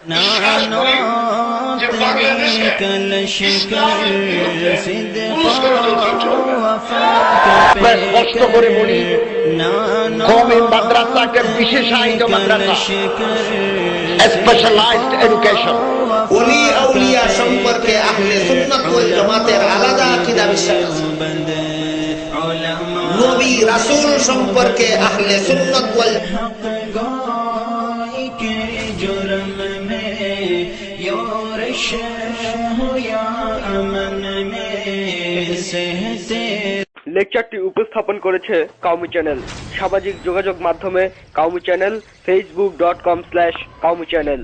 নানো তরিকা লশকর সিদকা ওয়াফাক পে স্পষ্ট করে বলি, নানো কওমি মাদ্রাসাকে বিশেষায়িত মাদ্রাসা, স্পেশালাইজড এডুকেশন। ওলি আউলিয়া সম্পর্কে আহলে সুন্নাত ওয়াল জামাতের আলাদা আকীদা বিশ্বাস আছে। নবী রাসূল সম্পর্কে আহলে সুন্নাত ওয়াল লেকচারটি উপস্থাপন করেছে কাউমি চ্যানেল। সামাজিক যোগাযোগ মাধ্যমে কাউমি চ্যানেল, facebook.com/কাউমি চ্যানেল।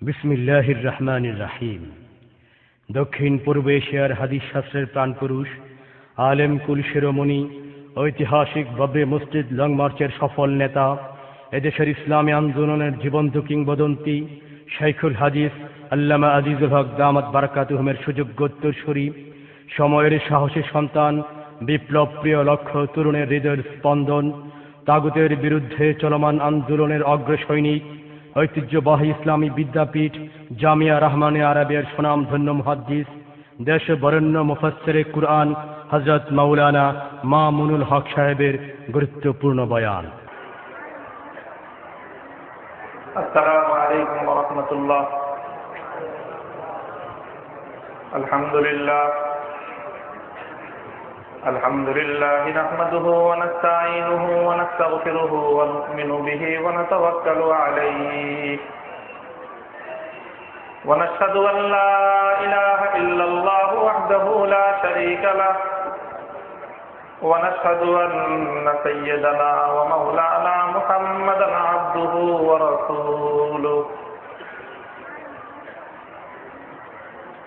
বিসমিল্লাহির রহমানির রহিম। দক্ষিণ পূর্ব এশিয়ার হাদিস শাস্ত্রের প্রাণপুরুষ, আলেম কুল শিরোমণি, ঐতিহাসিক বাবরি মসজিদ লং মার্চের সফল নেতা, এদেশের ইসলামী আন্দোলনের জীবন্ত কিংবদন্তি শাইখুল হাদিস আল্লামা আজিজুল হক দামাত বারাকাতুহুমের সুযোগ্য উত্তরসূরি, সময়ের সাহসী সন্তান, বিপ্লব প্রিয় লক্ষ্য তরুণের হৃদয়ের স্পন্দন, তাগুতের বিরুদ্ধে চলমান আন্দোলনের অগ্রসৈনিক, ঐতিহ্যবাহী ইসলামী বিদ্যাপীঠ জামিয়া রহমানে আরবের সুনামধন্য মুহাদ্দিস, দেশ বরেণ্য মুফাসসিরে কুরআন হযরত মাওলানা মামুনুল হক সাহেবের গুরুত্বপূর্ণ বয়ান। আসসালামু আলাইকুম ওয়া রাহমাতুল্লাহ। আলহামদুলিল্লাহ নাহমাদুহু ওয়া নাস্তাঈনুহু ওয়া নাস্তাগফিরুহু ওয়া নু'মিনু বিহি ওয়া নাতাওয়াক্কালু আলাইহি ওয়া নাশহাদু আন লা ইলাহা ইল্লাল্লাহু ওয়াহদাহু লা শারীকা লাহু ওয়া নাশহাদু আন্না সাইয়্যিদানা ওয়া মাওলানা মুহাম্মাদান আবদুহু ওয়া রাসূলুহু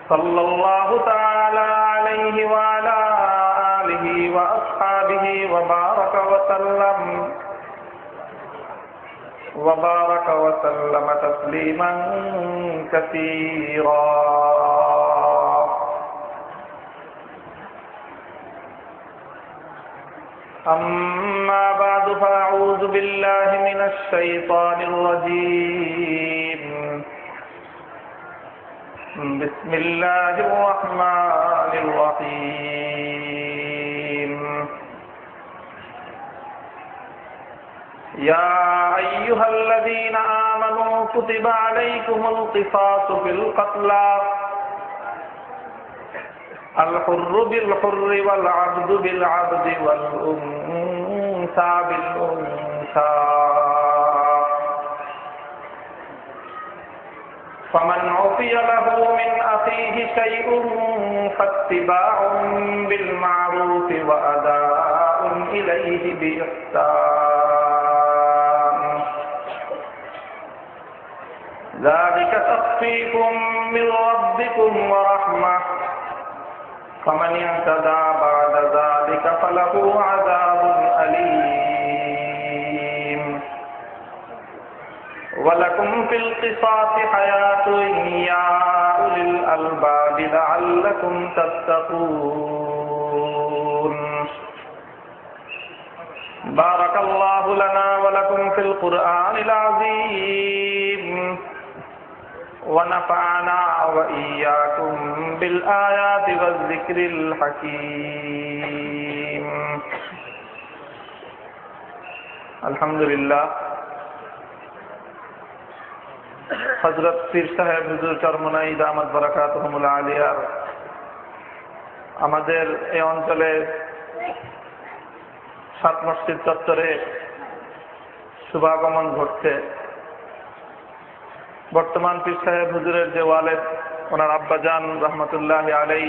সাল্লাল্লাহু তাআলা আলাইহি ওয়া আলা আলিহি ওয়া আসহাবিহি ওয়া বারাকা ওয়া সাল্লামা তাসলিমান কাসীরা। أما بعد فأعوذ بالله من الشيطان الرجيم. بسم الله الرحمن الرحيم. يا أيها الذين آمنوا كتب عليكم القصاص في القتلى الحر بالحر والعبد بالعبد والأنثى بالأنثى فمن عفي له من أخيه شيء فاتباع بالمعروف وأداء إليه بإحسان ذلك تخفيف من ربكم ورحمة فمن اعتدى بعد ذلك فله عذاب أليم ولكم في القصاص حياة يا أولي الألباب لعلكم تتقون. بارك الله لنا ولكم في القرآن العظيم ونفعنا وإياكم بالآيات والذكر الحكيم. الحمد لله. হযরত পীর সাহেব হুজুর চরমনাই দামাত বারাকাতুহুমুল আলিয়ার আমাদের এই অঞ্চলে সাত মসজিদ চত্বরে শুভাগমন ঘটছে। বর্তমান পীর সাহেব হুজুরের যে ওয়ালেদ, ওনার আব্বাজান রহমতুল্লাহ আলাই,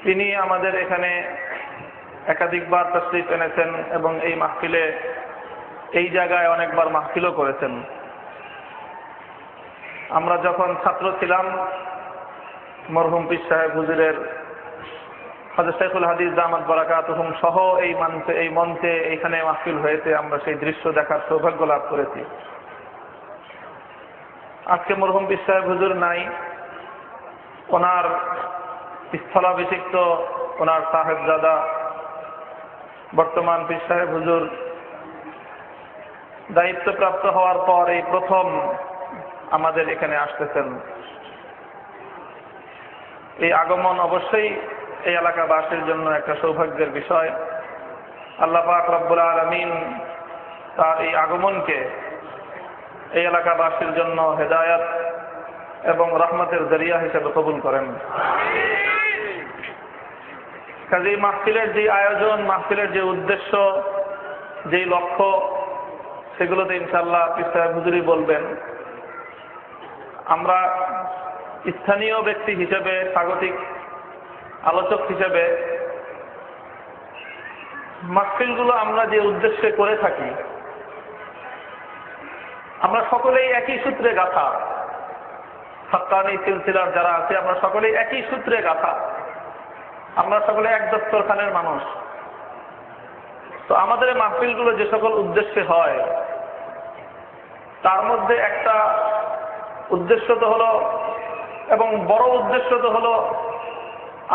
তিনি আমাদের এখানে একাধিকবার তাশরীফ এনেছেন এবং এই মাহফিলে, এই জায়গায় অনেকবার মাহফিলও করেছেন। আমরা যখন ছাত্র ছিলাম, মরহুম পীর সাহেব হুজুরের হযরত শাইখুল হাদিস দামাত বারাকাতুহুম সহ এই মঞ্চে এইখানে মাহফিল হয়েছে, আমরা সেই দৃশ্য দেখার সৌভাগ্য লাভ করেছি। আজকে মরহুম পীর সাহেব হুজুর নাই, ওনার স্থলাভিষিক্ত ওনার সাহেবজাদা বর্তমান পীর সাহেব হুজুর দায়িত্বপ্রাপ্ত হওয়ার পর এই প্রথম আমাদের এখানে আসতেছেন। এই আগমন অবশ্যই এই এলাকাবাসীর জন্য একটা সৌভাগ্যের বিষয়। আল্লাহ পাক রব্বুল আলামিন তার এই আগমনকে এই এলাকাবাসীর জন্য হেদায়েত এবং রহমতের জরিয়া হিসেবে কবুল করেন। কাজেই মাহফিলের যে আয়োজন, মাহফিলের যে উদ্দেশ্য, যেই লক্ষ্য, সেগুলোতে ইনশাআল্লাহ পীর সাহেব হুজুরি বলবেন। আমরা স্থানীয় ব্যক্তি হিসেবে, স্বাগতিক আলোচক হিসেবে মাহফিলগুলো আমরা যে উদ্দেশ্যে করে থাকি, আমরা সকলেই একই সূত্রে গাথা। হাক্কানী সিলসিলার যারা আছে আমরা সকলেই একই সূত্রে গাথা, আমরা সকলে এক দস্তরখানের মানুষ। তো আমাদের মাহফিলগুলো যে সকল উদ্দেশ্যে হয়, তার মধ্যে একটা উদ্দেশ্য তো হলো, এবং বড় উদ্দেশ্য তো হলো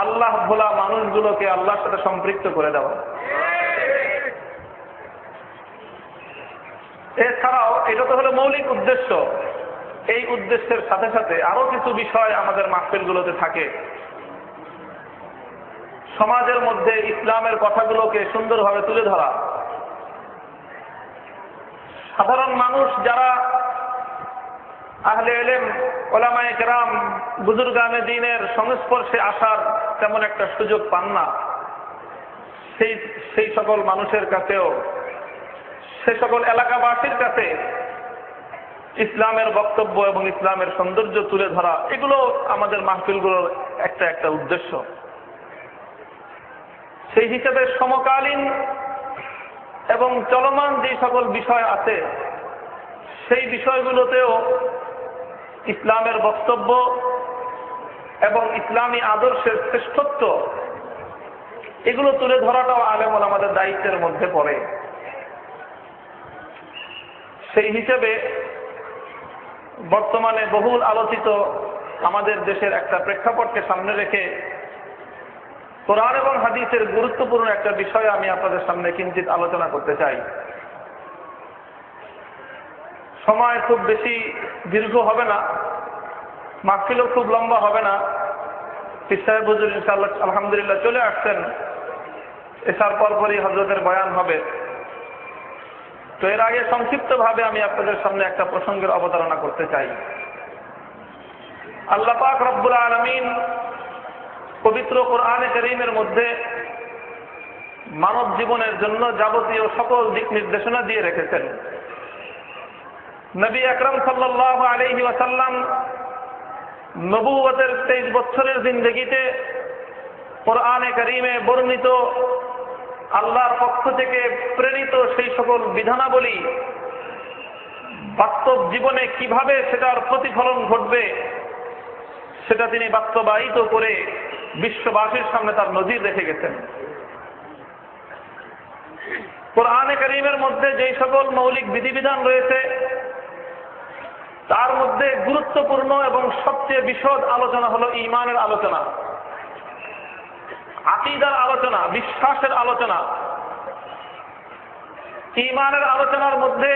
আল্লাহ ভোলা মানুষগুলোকে আল্লাহর সাথে সম্পৃক্ত করে দেওয়া। এছাড়াও এটা তো হলো মৌলিক উদ্দেশ্য। এই উদ্দেশ্যের সাথে সাথে আরো কিছু বিষয় আমাদের মাহফিলগুলোতে থাকে। সমাজের মধ্যে ইসলামের কথাগুলোকে সুন্দরভাবে তুলে ধরা। সাধারণ মানুষ যারা আহলে ইলম, উলামায়ে কেরাম, বুজুর্গানে দ্বীনের সংস্পর্শে আসার তেমন একটা সুযোগ পান না, সেই সকল মানুষের কাছেও, সে সকল এলাকাবাসীর কাছে ইসলামের বক্তব্য এবং ইসলামের সৌন্দর্য তুলে ধরা, এগুলো আমাদের মাহফিলগুলোর একটা উদ্দেশ্য। সেই হিসেবে সমকালীন এবং চলমান যে সকল বিষয় আছে, সেই বিষয়গুলোতেও ইসলামের বক্তব্য এবং ইসলামী আদর্শের শ্রেষ্ঠত্ব, এগুলো তুলে ধরাটাও আলেম ওলামাদের দায়িত্বের মধ্যে পড়ে। সেই হিসেবে বর্তমানে বহুল আলোচিত আমাদের দেশের একটা প্রেক্ষাপটকে সামনে রেখে কোরআন এবং হাদিসের গুরুত্বপূর্ণ একটা বিষয় আমি আপনাদের সামনে কিঞ্চিত আলোচনা করতে চাই। সময় খুব বেশি দীর্ঘ হবে না, মাহফিলও খুব লম্বা হবে না। পীর সাহেব হুজুর ইনশাআল্লাহ আলহামদুলিল্লাহ চলে আসছেন, এসার পরপরই হযরতের বয়ান হবে। তো এর আগে সংক্ষিপ্তভাবে আমি আপনাদের সামনে একটা প্রসঙ্গের অবতারণা করতে চাই। আল্লাহ পাক রব্বুল আলামিন পবিত্র কোরআনে কারীমের মধ্যে মানব জীবনের জন্য যাবতীয় সকল দিক নির্দেশনা দিয়ে রেখেছেন। নবী আকরাম সাল্লাল্লাহু আলাইহি ওয়াসাল্লাম নবুয়তের 23 বছরের জিন্দেগিতে কোরআনে কারীমে বর্ণিত আল্লাহর পক্ষ থেকে প্রেরিত সেই সকল বিধানাবলী বাস্তব জীবনে কিভাবে সেটার প্রতিফলন ঘটবে, সেটা তিনি বাস্তবায়িত করে বিশ্ববাসীর সামনে তার নজির রেখে গেছেন। কোরআনে কারীমের মধ্যে যেই সকল মৌলিক বিধিবিধান রয়েছে, তার মধ্যে গুরুত্বপূর্ণ এবং সবচেয়ে বিশদ আলোচনা হলো ঈমানের আলোচনা, আকীদার আলোচনা, বিশ্বাসের আলোচনা। ঈমানের আলোচনার মধ্যে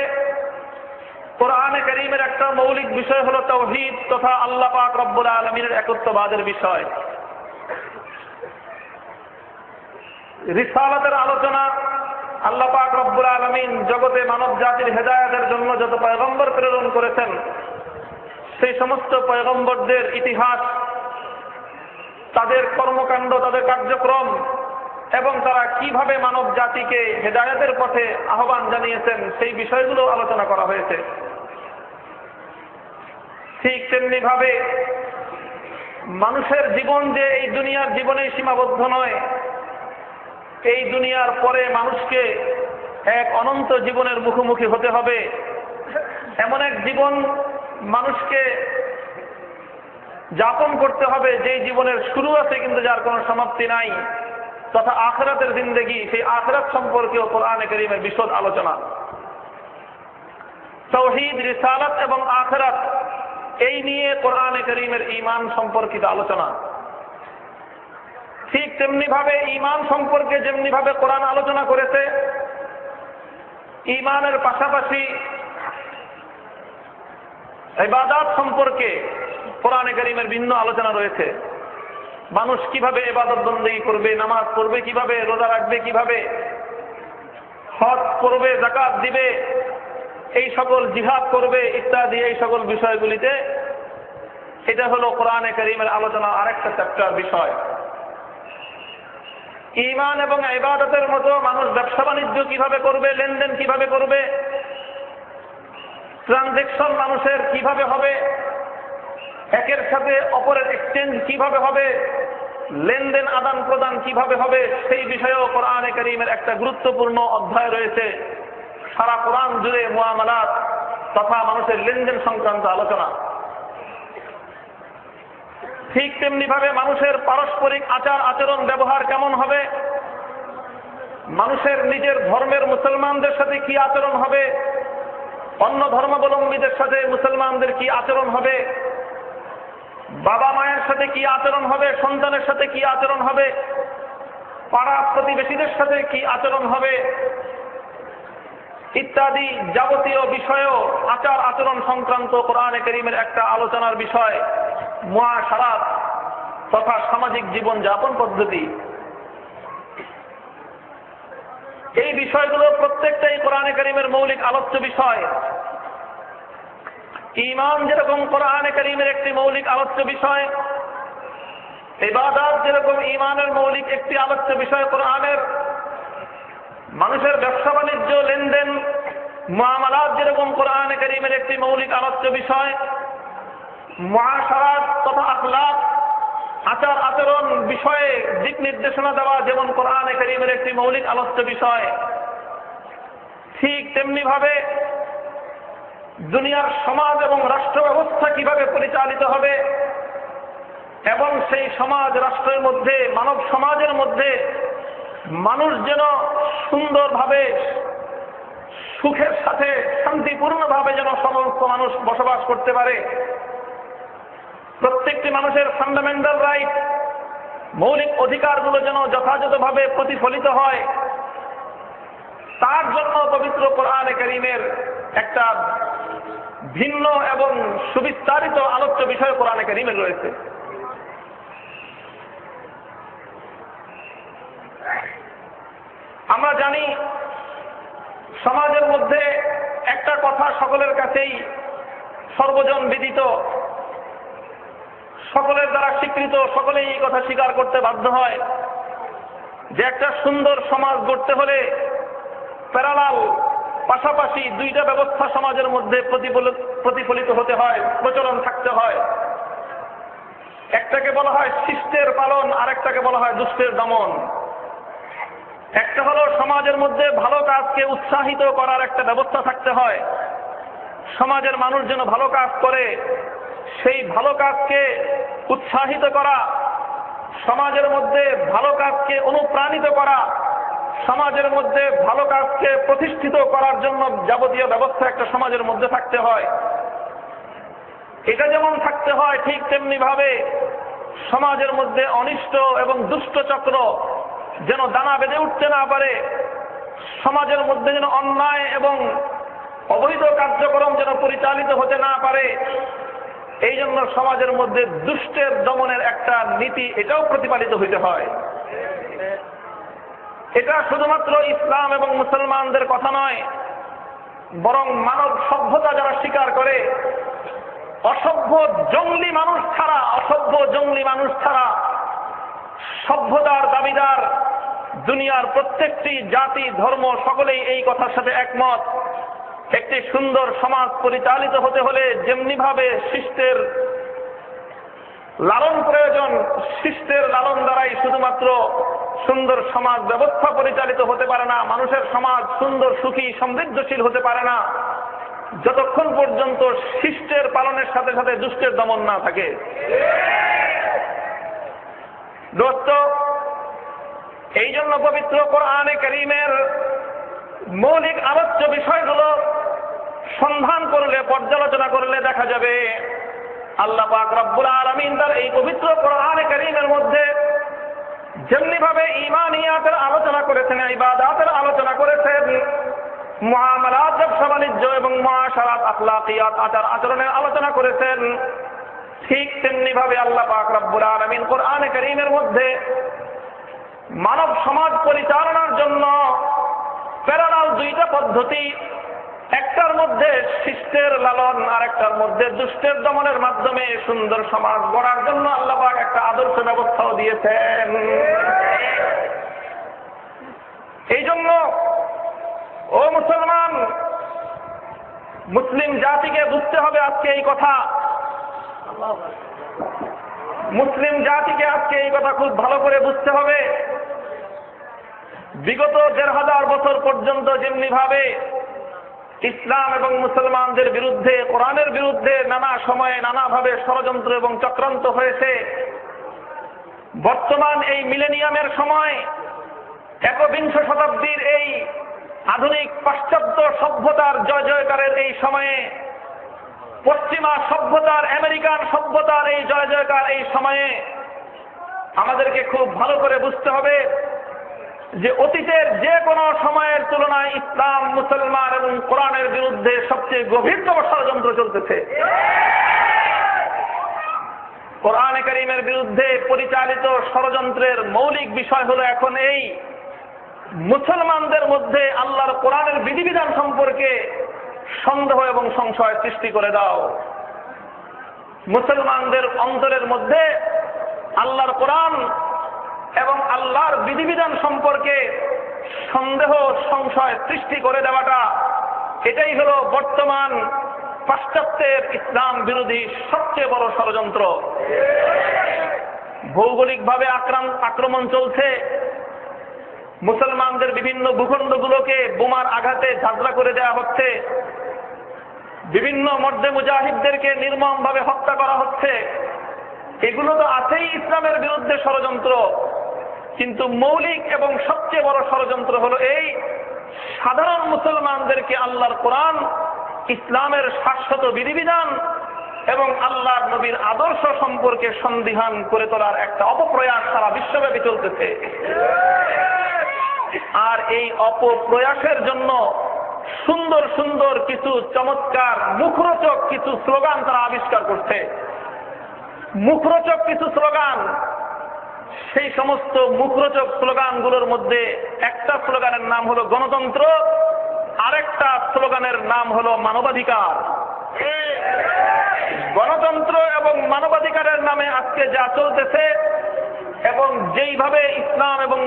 কোরআনে কারীমের একটা মৌলিক বিষয় হলো তাওহীদ তথা আল্লাহ পাক রব্বুল আলামিনের একত্ববাদের বিষয়। রিসালাতের আলোচনা, আল্লাহ পাক রব্বুল আলামিন জগতে মানব জাতির হেদায়েতের জন্য যত পয়গম্বর প্রেরণ করেছেন, সেই সমস্ত পয়গম্বরদের ইতিহাস, তাদের কর্মকাণ্ড, তাদের কার্যক্রম এবং তারা কিভাবে মানব জাতিকে হেদায়েতের পথে আহ্বান জানিয়েছেন, সেই বিষয়গুলো আলোচনা করা হয়েছে। ঠিক তেমনি ভাবে মানুষের জীবন যে এই দুনিয়ার জীবনেই সীমাবদ্ধ নয়, এই দুনিয়ার পরে মানুষকে এক অনন্ত জীবনের মুখোমুখি হতে হবে। এমন এক জীবন মানুষকে যাপন করতে হবে যেই জীবনের শুরু আছে কিন্তু যার কোনো সমাপ্তি নাই, তথা আখিরাতের জিন্দেগি, সেই আখিরাত সম্পর্কেও কোরআনে কারীমের বিশদ আলোচনা। তাওহীদ, রিসালাত এবং আখিরাত, এই নিয়ে কোরআনে কারীমের ঈমান সম্পর্কিত আলোচনা। ঠিক তেমনি ভাবে ঈমান সম্পর্কে যেমনি ভাবে কোরআন আলোচনা করেছে, ঈমানের পাশাপাশি ইবাদত সম্পর্কে কোরআনে কারীমের ভিন্ন আলোচনা রয়েছে। মানুষ কিভাবে ইবাদত বন্দেগী করবে, নামাজ পড়বে কিভাবে, রোজা রাখবে কিভাবে, হজ করবে, যাকাত দিবে, এই সকল জিহাদ করবে ইত্যাদি এই সকল বিষয়গুলিতে এটা হলো কোরআনে কারীমের আলোচনা আরেকটা চ্যাপ্টার বিষয়। ঈমান এবং ইবাদতের মতো মানুষ ব্যবসা বাণিজ্য কিভাবে করবে, লেনদেন কিভাবে করবে, ট্রানজেকশন মানুষের কিভাবে হবে, একের সাথে অপরের এক্সচেঞ্জ কিভাবে হবে, লেনদেন আদান প্রদান কিভাবে হবে, সেই বিষয়েও কোরআনে কারীমের একটা গুরুত্বপূর্ণ অধ্যায় রয়েছে। সারা কোরআন জুড়ে মুআমালাত তথা মানুষের লেনদেন সংক্রান্ত আলোচনা। ঠিক তেমনি ভাবে মানুষের পারস্পরিক আচার আচরণ ব্যবহার কেমন হবে, মানুষের নিজের ধর্মের মুসলমানদের সাথে কি আচরণ হবে, অন্য ধর্মাবলম্বীদের সাথে মুসলমানদের কি আচরণ হবে, বাবা মায়ের সাথে কি আচরণ হবে, সন্তানের সাথে কি আচরণ হবে, পাড়া প্রতিবেশীদের সাথে কি আচরণ হবে ইত্যাদি যাবতীয় বিষয়েও আচার আচরণ সংক্রান্ত কোরআনে কারীমের একটা আলোচনার বিষয় মুআশারাত তথা সামাজিক জীবন যাপন পদ্ধতি। এই বিষয়গুলো প্রত্যেকটাই কোরআনে কারীমের মৌলিক আলোচ্য বিষয়। ঈমান যেরকম কোরআনে কারীমের একটি মৌলিক আলোচ্য বিষয়, ইবাদত যেরকম ঈমানের মৌলিক একটি আলোচ্য বিষয় কোরআনের, মানুষের ব্যবসা বাণিজ্য লেনদেন মুআমালাত যেরকম কোরআনে কারীমের একটি মৌলিক আলোচ্য বিষয়, মুআশারাত তথা আখলাক আচার আচরণ বিষয়ে দিক নির্দেশনা দেওয়া যেমন কোরআনে কারীমের একটি মৌলিক আলোচ্য বিষয়, ঠিক তেমনি ভাবে দুনিয়ার সমাজ এবং রাষ্ট্র ব্যবস্থা কিভাবে পরিচালিত হবে এবং সেই সমাজ রাষ্ট্রের মধ্যে মানব সমাজের মধ্যে মানুষ যেন সুন্দরভাবে সুখের সাথে শান্তিপূর্ণভাবে যেন সমস্ত মানুষ বসবাস করতে পারে, প্রত্যেকটি মানুষের ফান্ডামেন্টাল রাইট মৌলিক অধিকারগুলো যেন যথাযথভাবে প্রতিফলিত হয়, তার জন্য পবিত্র কোরআনে কারীমের একটা ভিন্ন এবং সুবিস্তারিত আলোচ্য বিষয় কোরআনে কারীমের রয়েছে। আমরা জানি সমাজের মধ্যে একটা কথা সকলের কাছেই সর্বজন বিদিত, সকলের দ্বারা স্বীকৃত, সকলেই এই কথা স্বীকার করতে বাধ্য হয় যে একটা সুন্দর সমাজ গড়তে হলে প্যারালাল পাশাপাশি দুইটা ব্যবস্থা সমাজের মধ্যে প্রতিফলিত হতে হয়, প্রচলন থাকতে হয়। একটাকে বলা হয় শিষ্টের পালন, আরেকটাকে বলা হয় দুষ্টের দমন। একটা হলো সমাজের মধ্যে ভালো কাজকে উৎসাহিত করার একটা ব্যবস্থা থাকতে হয়, সমাজের মানুষ যেন ভালো কাজ করে সেই ভালো কাজকে উৎসাহিত করা, সমাজের মধ্যে ভালো কাজকে অনুপ্রাণিত করা, সমাজের মধ্যে ভালো কাজকে প্রতিষ্ঠিত করার জন্য যাবতীয় ব্যবস্থা একটা সমাজের মধ্যে থাকতে হয়। এটা যেমন থাকতে হয় ঠিক তেমনি ভাবে সমাজের মধ্যে অনিষ্ট এবং দুষ্ট চক্র যেন দানা বেঁধে উঠতে না পারে, সমাজের মধ্যে যেন অন্যায় এবং অবৈধ কার্যক্রম যেন পরিচালিত হতে না পারে, এই জন্য সমাজের মধ্যে দুষ্টের দমনের একটা নীতি এটাও প্রতিপালিত হইতে হয়। এটা শুধুমাত্র ইসলাম এবং মুসলমানদের কথা নয়, বরং মানব সভ্যতা যারা স্বীকার করে, অসভ্য জঙ্গলি মানুষ ছাড়া সভ্যতার দাবিদার দুনিয়ার প্রত্যেকটি জাতি ধর্ম সকলেই এই কথার সাথে একমত। একটি সুন্দর সমাজ পরিচালিত হতে হলে যেমনি ভাবে শিষ্টের লালন প্রয়োজন, শিষ্টের লালন দ্বারাই শুধুমাত্র সুন্দর সমাজ ব্যবস্থা পরিচালিত হতে পারে না, মানুষের সমাজ সুন্দর সুখী সমৃদ্ধশীল হতে পারে না যতক্ষণ পর্যন্ত শিষ্টের পালনের সাথে সাথে দুষ্টের দমন না থাকে। দোস্ত, এই জন্য পবিত্র কোরআনে কারীমের মৌলিক আলোচ্য বিষয়গুলো সন্ধান করলে, পর্যালোচনা করলে দেখা যাবে আল্লাহ পাক রব্বুল আলামিন তার এই পবিত্র কোরআনে কারীমের মধ্যে যেমনি ভাবে ঈমানিয়াতের আলোচনা করেছেন, ইবাদতের আলোচনা করেছেন, মুআমালাত, ব্যবসা বাণিজ্য এবং মুআশারাত, আখলাকিয়াত, আচার আচরণের আলোচনা করেছেন। ঠিক তেমনি ভাবে আল্লাহ পাক রব্বুল আলামিন কোরআনে কারীমের মধ্যে মানব সমাজ পরিচালনার জন্য প্যারালাল দুইটা পদ্ধতি, একটার মধ্যে শিষ্টের লালন আর একটার মধ্যে দুষ্টের দমনের মাধ্যমে সুন্দর সমাজ গড়ার জন্য আল্লাহ পাক একটা আদর্শ ব্যবস্থাও দিয়েছেন। এই জন্য ও মুসলমান, মুসলিম জাতিকে বুঝতে হবে আজকে এই কথা, মুসলিম জাতিকে আজকে এই কথা খুব ভালো করে বুঝতে হবে। বিগত ১৫০০ বছর পর্যন্ত যেমনি ভাবে ইসলাম এবং মুসলমানদের বিরুদ্ধে, কোরআনের বিরুদ্ধে নানা সময়ে নানাভাবে ষড়যন্ত্র এবং চক্রান্ত হয়েছে, বর্তমান এই মিলেনিয়ামের সময়, একবিংশ শতাব্দীর এই আধুনিক পাশ্চাত্য সভ্যতার জয় জয়কারের এই সময়ে, পশ্চিমা সভ্যতার, আমেরিকান সভ্যতার এই জয় জয়কার এই সময়ে আমাদেরকে খুব ভালো করে বুঝতে হবে যে অতীতের যে কোনো সময়ের তুলনায় ইসলাম, মুসলমান এবং কোরআনের বিরুদ্ধে সবচেয়ে গভীরতম ষড়যন্ত্র চলতেছে। কোরআনে কারীমের বিরুদ্ধে পরিচালিত ষড়যন্ত্রের মৌলিক বিষয় হলো এখন এই মুসলমানদের মধ্যে আল্লাহর কোরআনের বিধিবিধান সম্পর্কে সন্দেহ এবং সংশয় সৃষ্টি করে দাও। মুসলমানদের অন্তরের মধ্যে আল্লাহর কোরআন এবং আল্লাহর বিধিবিধান সম্পর্কে সন্দেহ সংশয় সৃষ্টি করে দেওয়াটা, এটাই হলো বর্তমান পাশ্চাত্যের ইসলাম বিরোধী সবচেয়ে বড় ষড়যন্ত্র। ভৌগোলিকভাবে আক্রমণ চলছে, মুসলমানদের বিভিন্ন ভূখণ্ডগুলোকে বোমার আঘাতে ঝাঁঝরা করে দেওয়া হচ্ছে, বিভিন্ন মর্দে মুজাহিদদেরকে নির্মমভাবে হত্যা করা হচ্ছে। এগুলো তো আছেই ইসলামের বিরুদ্ধে ষড়যন্ত্র, কিন্তু মৌলিক এবং সবচেয়ে বড় ষড়যন্ত্র হলো এই সাধারণ মুসলমানদেরকে আল্লাহর কোরআন, ইসলামের শাশ্বত বিধিবিধান এবং আল্লাহর নবীর আদর্শ সম্পর্কে সন্দিহান করে তোলার একটা অপপ্রয়াস সারা বিশ্বব্যাপী চলতেছে। আর এই অপপ্রয়াসের জন্য সুন্দর সুন্দর কিছু চমৎকার মুখরোচক কিছু স্লোগান তারা আবিষ্কার করছে। মুখরোচক কিছু স্লোগান, সেই সমস্ত মুখরোচক স্লোগানগুলোর মধ্যে একটা স্লোগানের নাম হলো গণতন্ত্র, আরেকটা স্লোগানের নাম হলো মানবাধিকার। গণতন্ত্র এবং মানবাধিকারের নামে আজকে যা চলতেছে এবং যেইভাবে ইসলাম এবং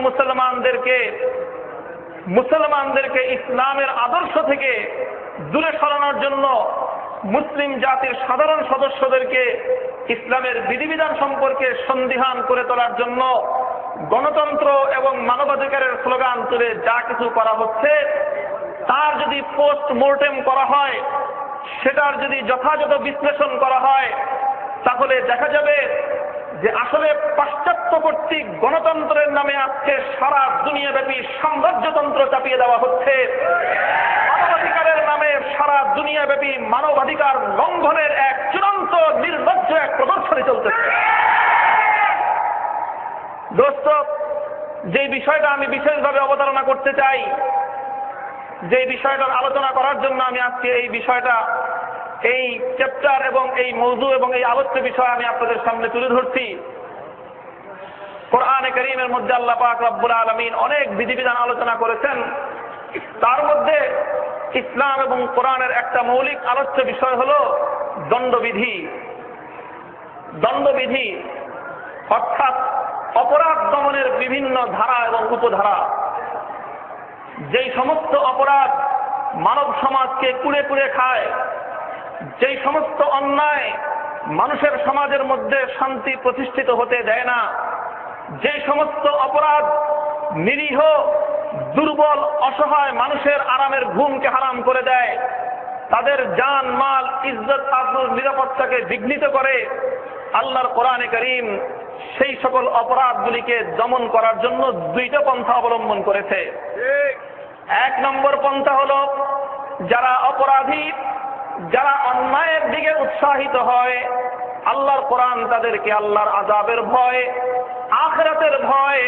মুসলমানদেরকে ইসলামের আদর্শ থেকে দূরে সরানোর জন্য মুসলিম জাতির সাধারণ সদস্যদেরকে ইসলামের বিধিবিধান সম্পর্কে সন্দিহান করে তোলার জন্য গণতন্ত্র এবং মানবাধিকারের স্লোগান তুলে যা কিছু করা হচ্ছে, তার যদি পোস্ট মর্টেম করা হয়, সেটার যদি যথাযথ বিশ্লেষণ করা হয়, তাহলে দেখা যাবে যে আসলে পাশ্চাত্য কর্তৃক গণতন্ত্রের নামে আজকে সারা দুনিয়াব্যাপী সাম্রাজ্যতন্ত্র চাপিয়ে দেওয়া হচ্ছে। মানবাধিকারের নামে সারা দুনিয়াব্যাপী মানবাধিকার লঙ্ঘনের এক চূড়ান্ত নির্লজ্জ এক প্রদর্শনী চলতেছে। দোস্ত, যে বিষয়টা আমি বিশেষভাবে অবতারণা করতে চাই, যে বিষয়টার আলোচনা করার জন্য আমি আজকে এই বিষয়টা, এই চ্যাপ্টার এবং এই মওযু এবং এই আলোচ্য বিষয় আমি আপনাদের সামনে তুলে ধরছি। কোরআনে কারীমের মধ্যে আল্লাহ পাক রব্বুল আলামিন অনেক বিধিবিধান আলোচনা করেছেন। তার মধ্যে ইসলাম এবং কোরআনের একটা মৌলিক আলোচ্য বিষয় হলো দণ্ডবিধি। দণ্ডবিধি অর্থাৎ অপরাধ দমনের বিভিন্ন ধারা এবং উপধারা। যেই সমস্ত অপরাধ মানব সমাজকে কুড়ে কুড়ে খায়, যেই সমস্ত অন্যায় মানুষের সমাজের মধ্যে শান্তি প্রতিষ্ঠিত হতে দেয় না, যে সমস্ত অপরাধ নিরীহ, দুর্বল, অসহায় মানুষের আরামের ঘুমকে হারাম করে দেয়, তাদের জান, মাল, ইজ্জত, আবরুর, নিরাপত্তাকে বিঘ্নিত করে, আল্লাহর কোরআনে কারীম সেই সকল অপরাধগুলিকে দমন করার জন্য দুইটা পন্থা অবলম্বন করেছে। এক নম্বর পন্থা হলো যারা অপরাধী, যারা অন্যায়ের দিকে উৎসাহিত হয়, আল্লাহর কোরআন তাদেরকে আল্লাহর আযাবের ভয়, আখিরাতের ভয়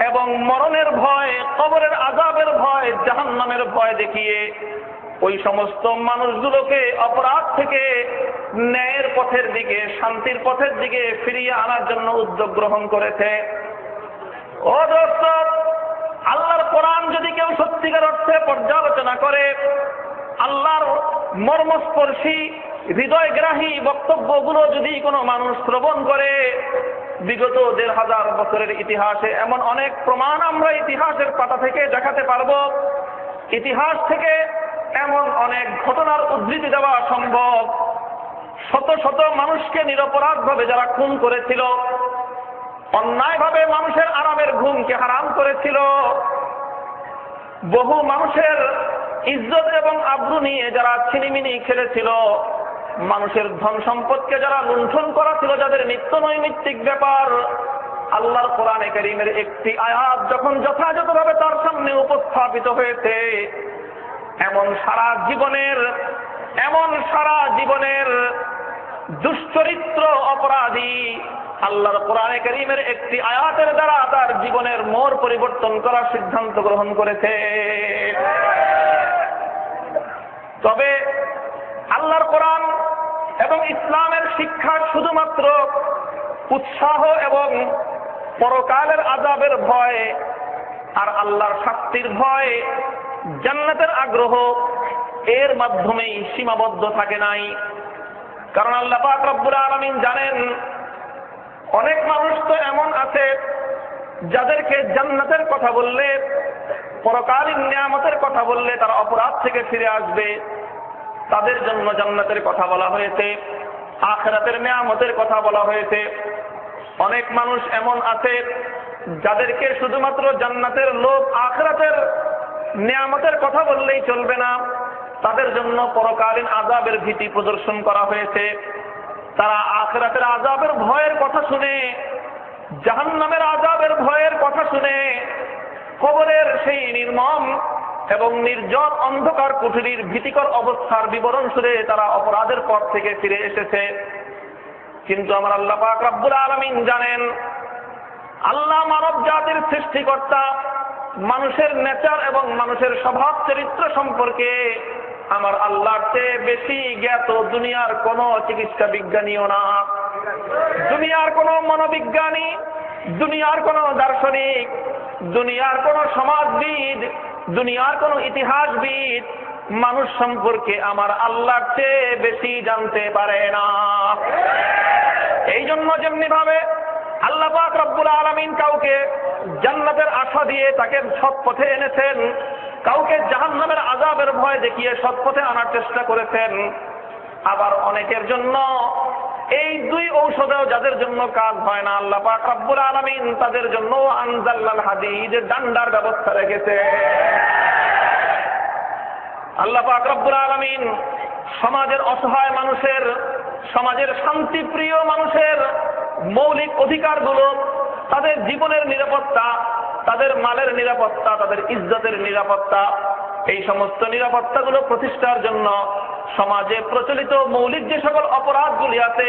এবং মরণের ভয়, কবরের আযাবের ভয়, জাহান্নামের ভয় দেখিয়ে ওই সমস্ত মানুষগুলোকে অপরাধ থেকে ন্যায়ের পথের দিকে, শান্তির পথের দিকে ফিরিয়ে আনার জন্য উদ্যোগ গ্রহণ করেছে। ও দোস্ত, আল্লাহর কোরআন যদি কেউ সত্যিকার অর্থে পর্যালোচনা করে, আল্লাহর মর্মস্পর্শী হৃদয়গ্রাহী বক্তব্যগুলো যদি কোনো মানুষ শ্রবণ করে, বিগত ১৫০০ বছরের ইতিহাসে এমন অনেক প্রমাণ আমরা ইতিহাসের পাতা থেকে দেখাতে পারবো। ইতিহাস থেকে এমন অনেক ঘটনার উদ্ধৃতি দেওয়া সম্ভব। শত শত মানুষকে নিরপরাধভাবে যারা খুন করেছিল, অন্যায়ভাবে মানুষের আরামের ঘুমকে হারাম করেছিল, বহু মানুষের ইজ্জত এবং আব্রু নিয়ে যারা ছিনিমিনি খেলেছিল, মানুষের ধন সম্পদকে যারা লুণ্ঠন করা ছিল, যাদের নিত্য নৈমিত্তিক ব্যাপার, আল্লাহর কোরআনে কারীমের একটি আয়াত যখন যথাযথভাবে তার সামনে উপস্থাপিত হয়েছে, এমন সারা জীবনের দুশ্চরিত্র অপরাধী আল্লাহর কোরআনে কারীমের একটি আয়াতের দ্বারা তার জীবনের মোড় পরিবর্তন করার সিদ্ধান্ত গ্রহণ করেছে। তবে আল্লাহর কোরআন এবং ইসলামের শিক্ষা শুধুমাত্র উৎসাহ এবং পরকালের আযাবের ভয় আর আল্লাহর শাস্তির ভয়, জান্নাতের আগ্রহ, এর মাধ্যমেই সীমাবদ্ধ থাকে নাই। কারণ আল্লাহ পাক রব্বুল আলামিন জানেন, অনেক মানুষ তো এমন আছে যাদেরকে জান্নাতের কথা বললে, পরকালীন নিয়ামতের কথা বললে তারা অপরাধ থেকে ফিরে আসবে। তাদের জন্য জান্নাতের কথা বলা হয়েছে, আখিরাতের নিয়ামতের কথা বলা হয়েছে। অনেক মানুষ এমন আছে যাদেরকে শুধুমাত্র জান্নাতের লোভ, আখিরাতের নিয়ামতের কথা বললেই চলবে না, তাদের জন্য পরকালীন আযাবের ভীতি প্রদর্শন করা হয়েছে। তারা আখিরাতের আযাবের ভয়ের কথা শুনে, জাহান্নামের আযাবের ভয়ের কথা শুনে, কবরের সেই নির্মম এবং নির্জন অন্ধকার কুঠুরির ভীতিকর অবস্থার বিবরণ শুনে তারা অপরাধের পথ থেকে ফিরে এসেছে। কিন্তু আমার আল্লাহ পাক রব্বুল আলামিন জানেন, আল্লাহ মানব জাতির সৃষ্টিকর্তা, মানুষের নেচার এবং মানুষের স্বভাব চরিত্র সম্পর্কে আমার আল্লাহর চেয়ে বেশি জ্ঞাত দুনিয়ার কোন চিকিৎসা বিজ্ঞানীও না, দুনিয়ার কোন মনোবিজ্ঞানী, দুনিয়ার কোন দার্শনিক, দুনিয়ার কোন সমাজবিদ, দুনিয়ার কোন ইতিহাসবিদ মানুষ সম্পর্কে আমার আল্লাহর চেয়ে বেশি জানতে পারে না। এই জন্য যেমনি ভাবে আল্লাহ পাক রব্বুল আলামিন কাউকে জান্নাতের আশা দিয়ে তাকে সৎ পথে এনেছেন, কাউকে জাহান্নামের আযাবের ভয় দেখিয়ে সৎ পথে আনার চেষ্টা করেছেন, আবার অনেকের জন্য এই দুই ঔষধেও যাদের জন্য কাজ হয় না, আল্লাহ পাক রব্বুল আলামিন তাদের জন্য আনজালাল হাদিদ, ডান্ডার ব্যবস্থা রেখেছে। আল্লাহ পাক রব্বুল আলামিন সমাজের অসহায় মানুষের, সমাজের শান্তিপ্রিয় মানুষের মৌলিক অধিকারগুলো, তাদের জীবনের নিরাপত্তা, তাদের মালের নিরাপত্তা, তাদের ইজ্জতের নিরাপত্তা, এই সমস্ত নিরাপত্তাগুলো প্রতিষ্ঠার জন্য সমাজে প্রচলিত মৌলিক যে সকল অপরাধগুলি আছে,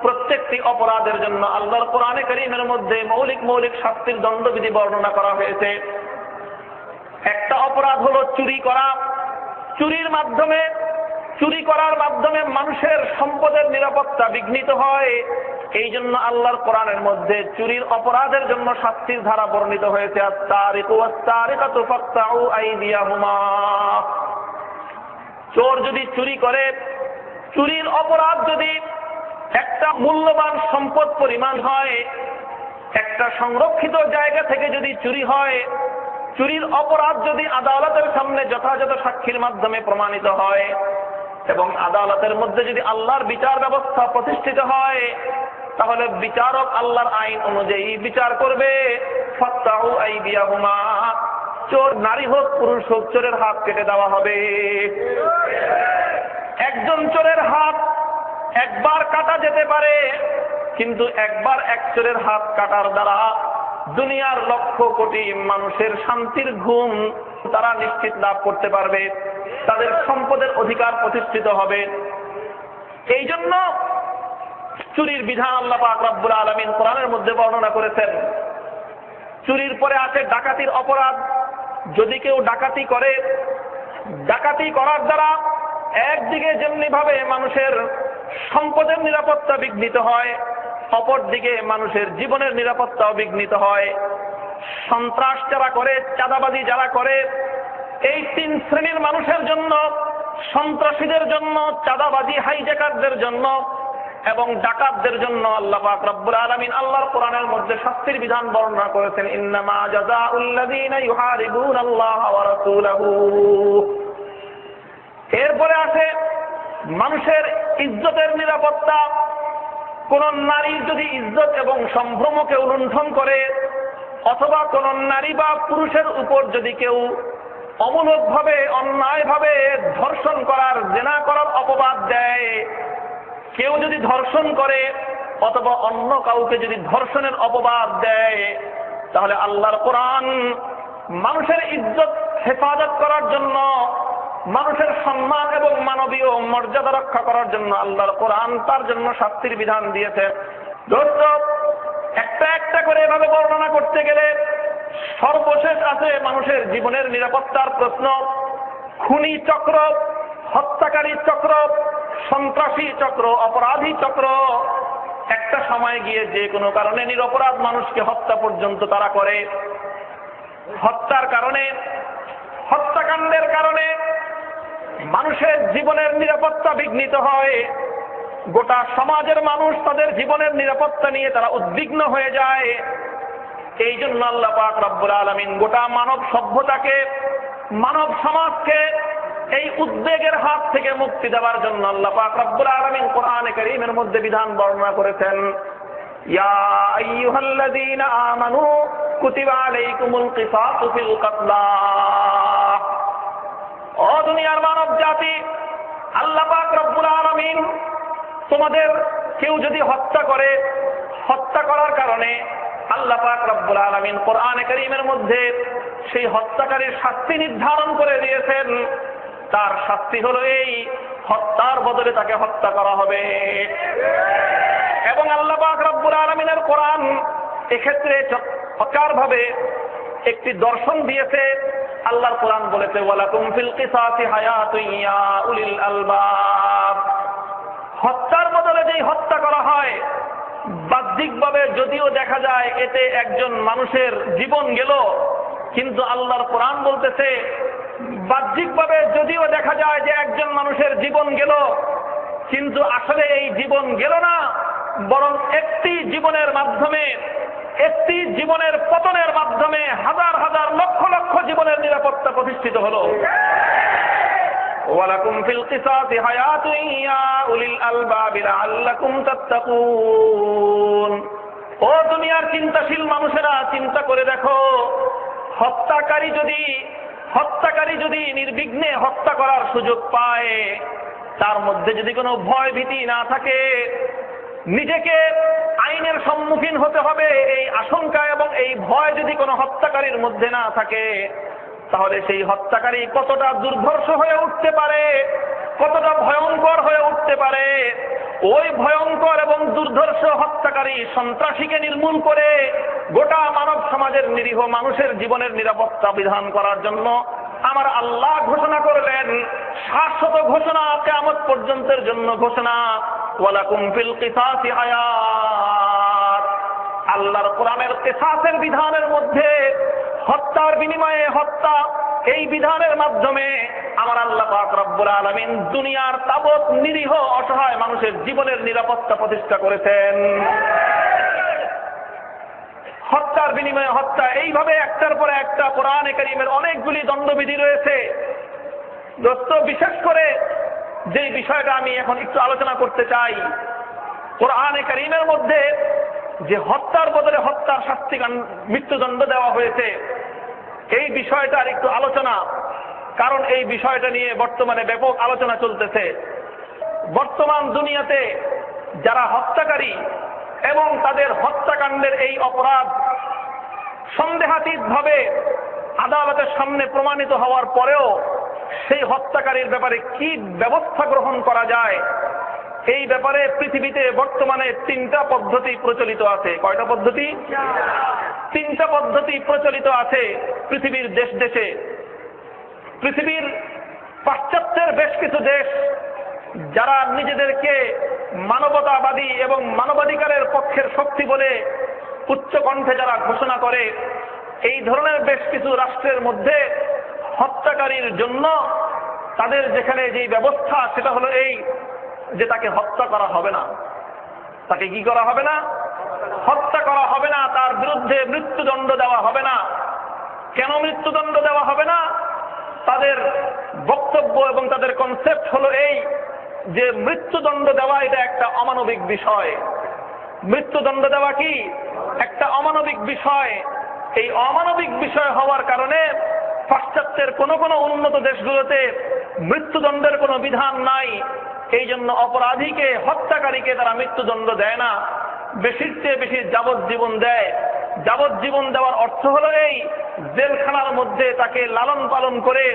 প্রত্যেকটি অপরাধের জন্য আল্লাহর কোরআনে কারীমের মধ্যে মৌলিক শাস্তির দণ্ডবিধি বর্ণনা করা হয়েছে। একটা অপরাধ হলো চুরি করা। চুরি করার মাধ্যমে মানুষের সম্পদের নিরাপত্তা বিঘ্নিত হয়। এই জন্য আল্লাহর কোরআনের মধ্যে চুরির অপরাধের জন্য শাস্তির ধারা বর্ণিত হয়েছে, আত-তারিকু ওয়াত-তারিকাতু ফাকতাউ আইদিয়াহুমা। চোর যদি চুরি করে, চুরির অপরাধ যদি একটা মূল্যবান সম্পদ পরিমাণ হয়, একটা সংরক্ষিত জায়গা থেকে যদি চুরি হয়, চুরির অপরাধ যদি আদালতের সামনে যথাযথ সাক্ষীর মাধ্যমে প্রমাণিত হয় এবং আদালতের মধ্যে যদি আল্লাহর বিচার ব্যবস্থা প্রতিষ্ঠিত হয়, তাহলে বিচারক আল্লাহর আইন অনুযায়ী বিচার করবে। ফাকতাউ আইদিয়াহুমা, চোর নারী হোক পুরুষ হোক, চোরের হাত কেটে দেওয়া হবে। একজন চোরের হাত একবার কাটা যেতে পারে, কিন্তু একবার এক চোরের হাত কাটার দ্বারা দুনিয়ার লক্ষ কোটি মানুষের শান্তির ঘুম তারা নিশ্চিত লাভ করতে পারবে, তাদের সম্পদের অধিকার প্রতিষ্ঠিত হবে। এই জন্য চুরির বিধান আল্লাহ পাক রব্বুল আলামিন কোরআনের মধ্যে বর্ণনা করেছেন। চুরির পরে আছে ডাকাতির অপরাধ। যদি কেউ ডাকাতি করে, ডাকাতি করার দ্বারা একদিকে যেমনি ভাবে মানুষের সম্পদের নিরাপত্তা বিঘ্নিত হয়, অপরদিকে মানুষের জীবনের নিরাপত্তাও বিঘ্নিত হয়। সন্ত্রাস যারা করে, চাঁদাবাজি যারা করে, এই তিন শ্রেণীর মানুষের জন্য, সন্ত্রাসীদের জন্য, চাঁদাবাজি হাইজ্যাকারদের জন্য এবং ডাকাতদের জন্য আল্লাহ পাক রব্বুল আলামিন আল্লাহর কোরআনের মধ্যে শাস্তির বিধান বর্ণনা করেছেন। ইন্নামা জাযাউল্লাযীনা ইউহারিবুনাল্লাহা ওয়া রাসূলাহু। এরপরে আছে মানুষের ইজ্জতের নিরাপত্তা। কোন নারীর যদি ইজ্জত এবং সম্ভ্রমকে লুণ্ঠন করে, অথবা কোন নারী বা পুরুষের উপর যদি কেউ অমূলকভাবে অন্যায়ভাবে ধর্ষণ করার, জেনা করার অপবাদ দেয়, কেউ যদি ধর্ষণ করে অথবা অন্য কাউকে যদি ধর্ষণের অপবাদ দেয়, তাহলে আল্লাহর কোরআন মানুষের ইজ্জত হেফাজত করার জন্য, মানুষের সম্মান এবং মানবীয় মর্যাদা রক্ষা করার জন্য আল্লাহর কোরআন তার জন্য শাস্তির বিধান দিয়েছে। দোস্ত, একটা একটা করে এভাবে বর্ণনা করতে গেলে সর্বশেষ আছে মানুষের জীবনের নিরাপত্তার প্রশ্ন। খুনি চক্র, হত্যাকারী চক্র, সন্ত্রাসী চক্র, অপরাধী চক্র একটা সময় গিয়ে যে কোনো কারণে নিরপরাধ মানুষকে হত্যা পর্যন্ত তারা করে। হত্যার কারণে, হত্যাকাণ্ডের কারণে মানুষের জীবনের নিরাপত্তা বিঘ্নিত হয়। গোটা সমাজের মানুষ তাদের জীবনের নিরাপত্তা নিয়ে তারা উদ্বিগ্ন হয়ে যায়। এই জন্য আল্লাহ পাক রব্বুল আলামিন গোটা মানব সভ্যতাকে, মানব সমাজকে এই উদ্বেগের হাত থেকে মুক্তি দেওয়ার জন্য আল্লাহ পাক রব্বুল আলামিন কোরআনে কারীমের মধ্যে বিধান বর্ণনা করেছেন। ইয়া আইয়ুহাল্লাযীনা আমানু কুতিবা আলাইকুমুল কিসাসু ফিল কাতলা। ও দুনিয়ার মানব জাতি, আল্লাহ পাক রব্বুল আলামিন তোমাদের কেউ যদি হত্যা করে, হত্যা করার কারণে আল্লাহ পাক রব্বুল আলামিন কোরআনে কারীমের মধ্যে সেই হত্যাকারীর শাস্তি নির্ধারণ করে দিয়েছেন। তার শাস্তি হলো এই, হত্যার বদলে তাকে হত্যা করা হবে। এবং আল্লাহ পাক রব্বুল আলামিনের কোরআন এক্ষেত্রে চমৎকারভাবে একটি দর্শন দিয়েছে। আল্লাহর কোরআন বলেছে, ওয়ালাকুম ফিল কিসাসি হায়াতুন ইয়া উলিল আলবাব। হত্যার বদলে যেই হত্যা করা হয়, বাহ্যিকভাবে যদিও দেখা যায় এতে একজন মানুষের জীবন গেল, কিন্তু আল্লাহর কোরআন বলতেছে বাহ্যিকভাবে যদিও দেখা যায় যে একজন মানুষের জীবন গেল, কিন্তু আসলে এই জীবন গেল না, বরং একটি জীবনের মাধ্যমে, একটি জীবনের পতনের মাধ্যমে হাজার হাজার লক্ষ লক্ষ জীবনের নিরাপত্তা প্রতিষ্ঠিত হলো। ওয়ালাকুম ফিল কিসাসি হায়াতুন ইয়া উলিল আলবাবি লাআল্লাকুম তাত্তাকুন। ও দুনিয়ার চিন্তাশীল মানুষেরা, চিন্তা করে দেখো, হত্যাকারী যদি নির্বিঘ্নে হত্যা করার সুযোগ পায়, তার মধ্যে যদি কোনো ভয় ভীতি না থাকে, নিজেকে আইনের সম্মুখীন হতে হবে এই আশঙ্কা এবং এই ভয় যদি কোনো হত্যাকারীর মধ্যে না থাকে, তাহলে সেই হত্যাকারী কতটা দুর্ধর্ষ হয়ে উঠতে পারে, কতটা ভয়ঙ্কর হয়ে উঠতে পারে। ওই ভয়ঙ্কর এবং দুর্ধর্ষ হত্যাকারী সন্ত্রাসীকে নির্মূল করে গোটা মানব সমাজের নিরীহ মানুষের জীবনের নিরাপত্তা বিধান করার জন্য আমার আল্লাহ ঘোষণা করলেন, শাশ্বত ঘোষণা, কিয়ামত পর্যন্তের জন্য ঘোষণা, ওয়ালাকুম ফিল কিসাসি হায়াত। আল্লাহর কোরআনের কিসাসের বিধানের মধ্যে হত্যার বিনিময়ে হত্যা, এই বিধানের মাধ্যমে আমার আল্লাহ পাক রব্বুল আলামিন দুনিয়ার তাবৎ নিরীহ অসহায় মানুষের জীবনের নিরাপত্তা প্রতিষ্ঠা করেছেন। হত্যার বিনিময়ে হত্যা, এইভাবে একটার পরে একটা কোরআনে কারীমের অনেকগুলি দণ্ডবিধি রয়েছে। দোস্ত, বিশেষ করে যে বিষয়টা আমি এখন একটু আলোচনা করতে চাই, কোরআনে কারীমের মধ্যে যে হত্যার বদলে হত্যার শাস্তি, মৃত্যুদণ্ড দেওয়া হয়েছে, এই বিষয়টার একটু আলোচনা, কারণ এই বিষয়টা নিয়ে বর্তমানে ব্যাপক আলোচনা চলতেছে। বর্তমান দুনিয়াতে যারা হত্যাকারী এবং তাদের হত্যাকাণ্ডের এই অপরাধ সন্দেহাতীতভাবে আদালতের সামনে প্রমাণিত হওয়ার পরেও সেই হত্যাকারীর ব্যাপারে কি ব্যবস্থা গ্রহণ করা যায়, এই ব্যাপারে পৃথিবীতে বর্তমানে 3টা পদ্ধতি প্রচলিত আছে। কয়টা পদ্ধতি? তিনটা পদ্ধতি প্রচলিত আছে পৃথিবীর দেশ দেশে। পৃথিবীর পাশ্চাত্যের বেশ কিছু দেশ যারা নিজেদেরকে মানবতাবাদী এবং মানবাধিকারের পক্ষের শক্তি বলে উচ্চ কণ্ঠে যারা ঘোষণা করে, এই ধরনের বেশ কিছু রাষ্ট্রের মধ্যে হত্যাকারীর জন্য তাদের যেখানে যে ব্যবস্থা সেটা হলো এই যে তাকে হত্যা করা হবে না। তাকে কি করা হবে না? হত্যা করা হবে না, তার বিরুদ্ধে মৃত্যুদণ্ড দেওয়া হবে না। কেন মৃত্যুদণ্ড দেওয়া হবে না? তাদের বক্তব্য এবং তাদের কনসেপ্ট হলো এই যে মৃত্যুদণ্ড দেওয়া এটা একটা অমানবিক বিষয়। মৃত্যুদণ্ড দেওয়া কি একটা অমানবিক বিষয়। এই অমানবিক বিষয় হওয়ার কারণে পাশ্চাত্যের কোন কোন উন্নত দেশগুলোতে মৃত্যুদণ্ডের কোনো বিধান নাই। এই জন্য অপরাধীকে, হত্যাকারীকে তারা মৃত্যুদণ্ড দেয় না, বেশির চেয়ে বেশি যাবজ্জীবন দেয়। যাবজ্জীবন দেওয়ার অর্থ হলো এই, জেলখানার মধ্যে তাকে লালন পালন করে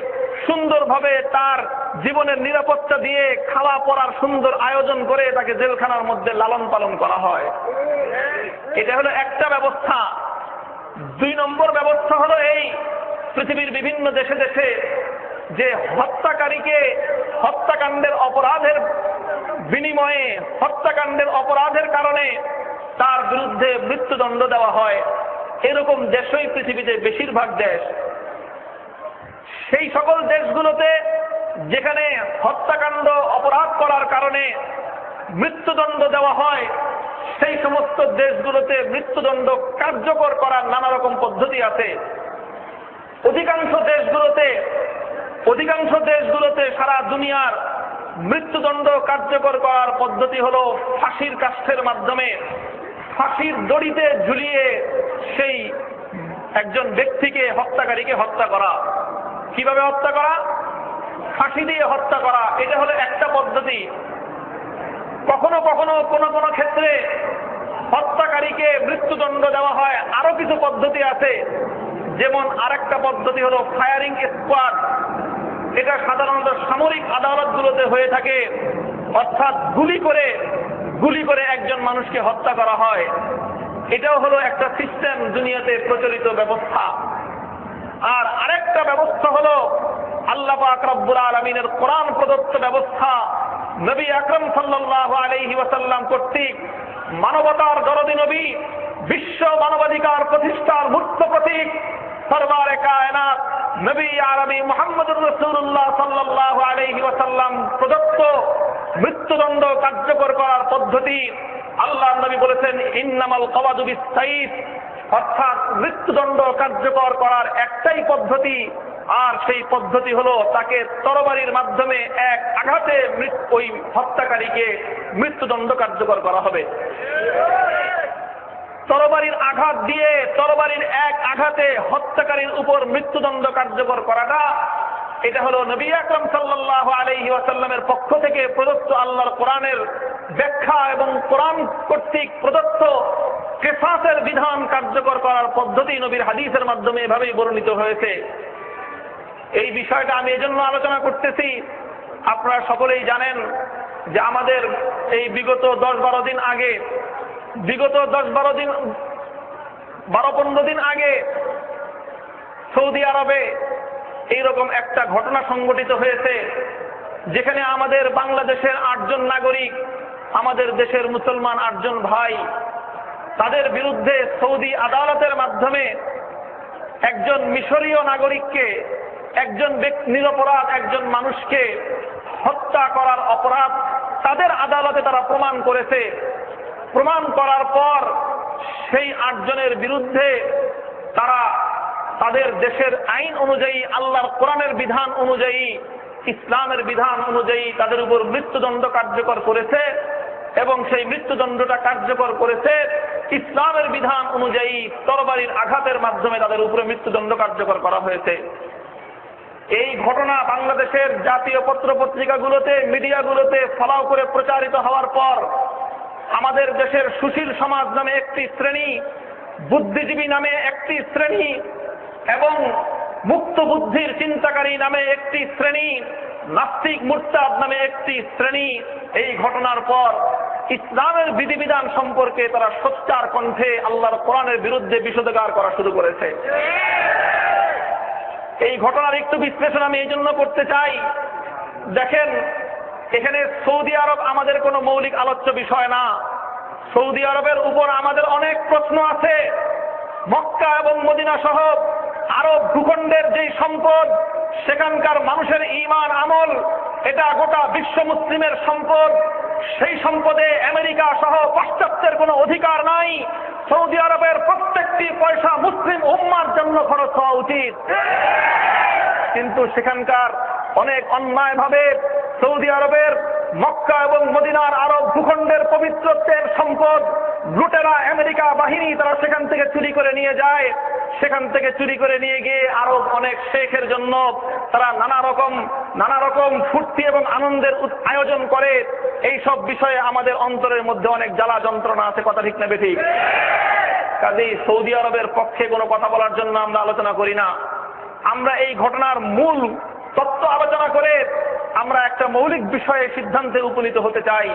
সুন্দরভাবে তার জীবনের নিরাপত্তা দিয়ে খাওয়া পড়ার সুন্দর আয়োজন করে তাকে জেলখানার মধ্যে লালন পালন করা হয়। এটা হলো একটা ব্যবস্থা। 2 নম্বর ব্যবস্থা হলো এই, পৃথিবীর বিভিন্ন দেশে দেশে যে হত্যাকারীকে হত্যাকাণ্ডের অপরাধের বিনিময়ে, হত্যাকাণ্ডের অপরাধের কারণে তার বিরুদ্ধে মৃত্যুদণ্ড দেওয়া হয়। এরকম দেশই পৃথিবীতে বেশিরভাগ দেশ। সেই সকল দেশগুলোতে যেখানে হত্যাকাণ্ড অপরাধ করার কারণে মৃত্যুদণ্ড দেওয়া হয়, সেই সমস্ত দেশগুলোতে মৃত্যুদণ্ড কার্যকর করার নানা রকম পদ্ধতি আছে। অধিকাংশ দেশগুলোতে সারা দুনিয়ার মৃত্যুদণ্ড কার্যকর করার পদ্ধতি হলো ফাঁসির কাষ্ঠের মাধ্যমে, ফাঁসির দড়িতে ঝুলিয়ে সেই একজন ব্যক্তিকে, হত্যাকারীকে হত্যা করা। কিভাবে হত্যা করা? ফাঁসি দিয়ে হত্যা করা। এটা হলো একটা পদ্ধতি। কখনো কখনো কোন কোন ক্ষেত্রে হত্যাকারীকে মৃত্যুদণ্ড দেওয়া হয়। আরো কিছু পদ্ধতি আছে, যেমন আরেকটা পদ্ধতি হলো ফায়ারিং স্কোয়াড। এটা সাধারণত সামরিক আদালতগুলোতে হয়ে থাকে, অর্থাৎ গুলি করে একজন মানুষকে হত্যা করা হয়। এটাও হলো একটা সিস্টেম, দুনিয়াতে প্রচলিত ব্যবস্থা। আর আরেকটা ব্যবস্থা হলো আল্লাহ পাক রব্বুল আলামিনের কোরআন প্রদত্ত ব্যবস্থা, নবী আকরাম সাল্লাল্লাহু আলাইহি ওয়াসাল্লাম কর্তৃক মানবতার দরদী নবী, বিশ্ব মানবাধিকার প্রতিষ্ঠার মূর্ত প্রতীক সরওয়ারে কায়নাত নবী আরবি মুহাম্মদুর রাসূলুল্লাহ সাল্লাল্লাহু আলাইহি ওয়াসাল্লাম প্রদত্ত মৃত্যুদণ্ড কার্যকর করার পদ্ধতি। আল্লাহর নবী বলেছেন, ইন্নামাল কওয়াদু বিস-সাইফ, অর্থাৎ মৃত্যুদণ্ড কার্যকর করার একটাই পদ্ধতি, আর সেই পদ্ধতি হলো তাকে তরবারির মাধ্যমে এক আঘাতে ওই হত্যাকারীকে মৃত্যুদণ্ড কার্যকর করা হবে। তরবারির আঘাত দিয়ে, তরবারির এক আঘাতে হত্যাকারীর উপর মৃত্যুদণ্ড কার্যকর করাটা, এটা হলো নবী আকরাম সাল্লাল্লাহু আলাইহি ওয়াসাল্লামের পক্ষ থেকে প্রদত্ত আল্লাহর কোরআনের ব্যাখ্যা এবং কোরআন কর্তৃক প্রদত্ত কিসাসের বিধান কার্যকর করার পদ্ধতি নবীর হাদিসের মাধ্যমে এভাবেই বর্ণিত হয়েছে। এই বিষয়টা আমি এজন্য আলোচনা করতেছি, আপনারা সকলেই জানেন যে আমাদের এই বিগত 10-12 দিন আগে, বিগত 12-15 দিন আগে সৌদি আরবে এইরকম একটা ঘটনা সংঘটিত হয়েছে, যেখানে আমাদের বাংলাদেশের 8 জন নাগরিক, আমাদের দেশের মুসলমান 8 জন ভাই, তাদের বিরুদ্ধে সৌদি আদালতের মাধ্যমে একজন মিশরীয় নাগরিককে, একজন নিরপরাধ একজন মানুষকে হত্যা করার অপরাধ তাদের আদালতে তারা প্রমাণ করেছে। প্রমাণ করার পর সেই 8 জনের বিরুদ্ধে তারা তাদের দেশের আইন অনুযায়ী, আল্লাহর কোরআনের বিধান অনুযায়ী, ইসলামের বিধান অনুযায়ী তাদের উপর মৃত্যুদণ্ড কার্যকর করেছে, এবং সেই মৃত্যুদণ্ডটা কার্যকর করেছে ইসলামের বিধান অনুযায়ী তরবারির আঘাতের মাধ্যমে তাদের উপরে মৃত্যুদণ্ড কার্যকর করা হয়েছে। এই ঘটনা বাংলাদেশের জাতীয় পত্র পত্রিকাগুলোতে, মিডিয়াগুলোতে ফলাও করে প্রচারিত হওয়ার পর আমাদের দেশের সুশীল সমাজ নামে একটি শ্রেণী, বুদ্ধিজীবী নামে একটি শ্রেণী এবং মুক্ত বুদ্ধির চিন্তাকারী নামে একটি শ্রেণী, নাস্তিক মুরতাদ নামে একটি শ্রেণী এই ঘটনার পর ইসলামের বিধিবিধান সম্পর্কে তারা সোচ্চার কণ্ঠে আল্লাহর কোরআনের বিরুদ্ধে বিষোদগার করা শুরু করেছে। এই ঘটনার একটু বিশ্লেষণ আমি এই জন্য করতে চাই। দেখেন, এখানে সৌদি আরব আমাদের কোনো মৌলিক আলোচ্য বিষয় না। সৌদি আরবের উপর আমাদের অনেক প্রশ্ন আছে। মক্কা এবং মদিনা সহ আরব ভূখণ্ডের যেই সম্পদ, সেখানকার মানুষের ঈমান আমল, এটা গোটা বিশ্ব মুসলিমের সম্পদ। সেই সম্পদে আমেরিকা সহ পাশ্চাত্যের কোনো অধিকার নাই। সৌদি আরবের প্রত্যেকটি পয়সা মুসলিম উম্মার জন্য খরচ হওয়া উচিত। কিন্তু সেখানকার অনেক অন্যায়ভাবে সৌদি আরবের মক্কা এবং মদিনার আরব ভূখণ্ডের পবিত্রত্বের সম্পদ লুটেরা আমেরিকা বাহিনী তারা সেখান থেকে চুরি করে নিয়ে যায়। সেখান থেকে চুরি করে নিয়ে গিয়ে আরব অনেক শেখের জন্য তারা নানা রকম ফুর্তি এবং আনন্দের আয়োজন করে। এই সব বিষয়ে আমাদের অন্তরের মধ্যে অনেক জ্বালা যন্ত্রণা আছে, কথা ঠিক না বেঠিক? কাজেই সৌদি আরবের পক্ষে কোনো কথা বলার জন্য আমরা আলোচনা করি না। আমরা এই ঘটনার মূল তত্ত্ব আলোচনা করে আমরা একটা মৌলিক বিষয়ে সিদ্ধান্তে উপনীত হতে চাই।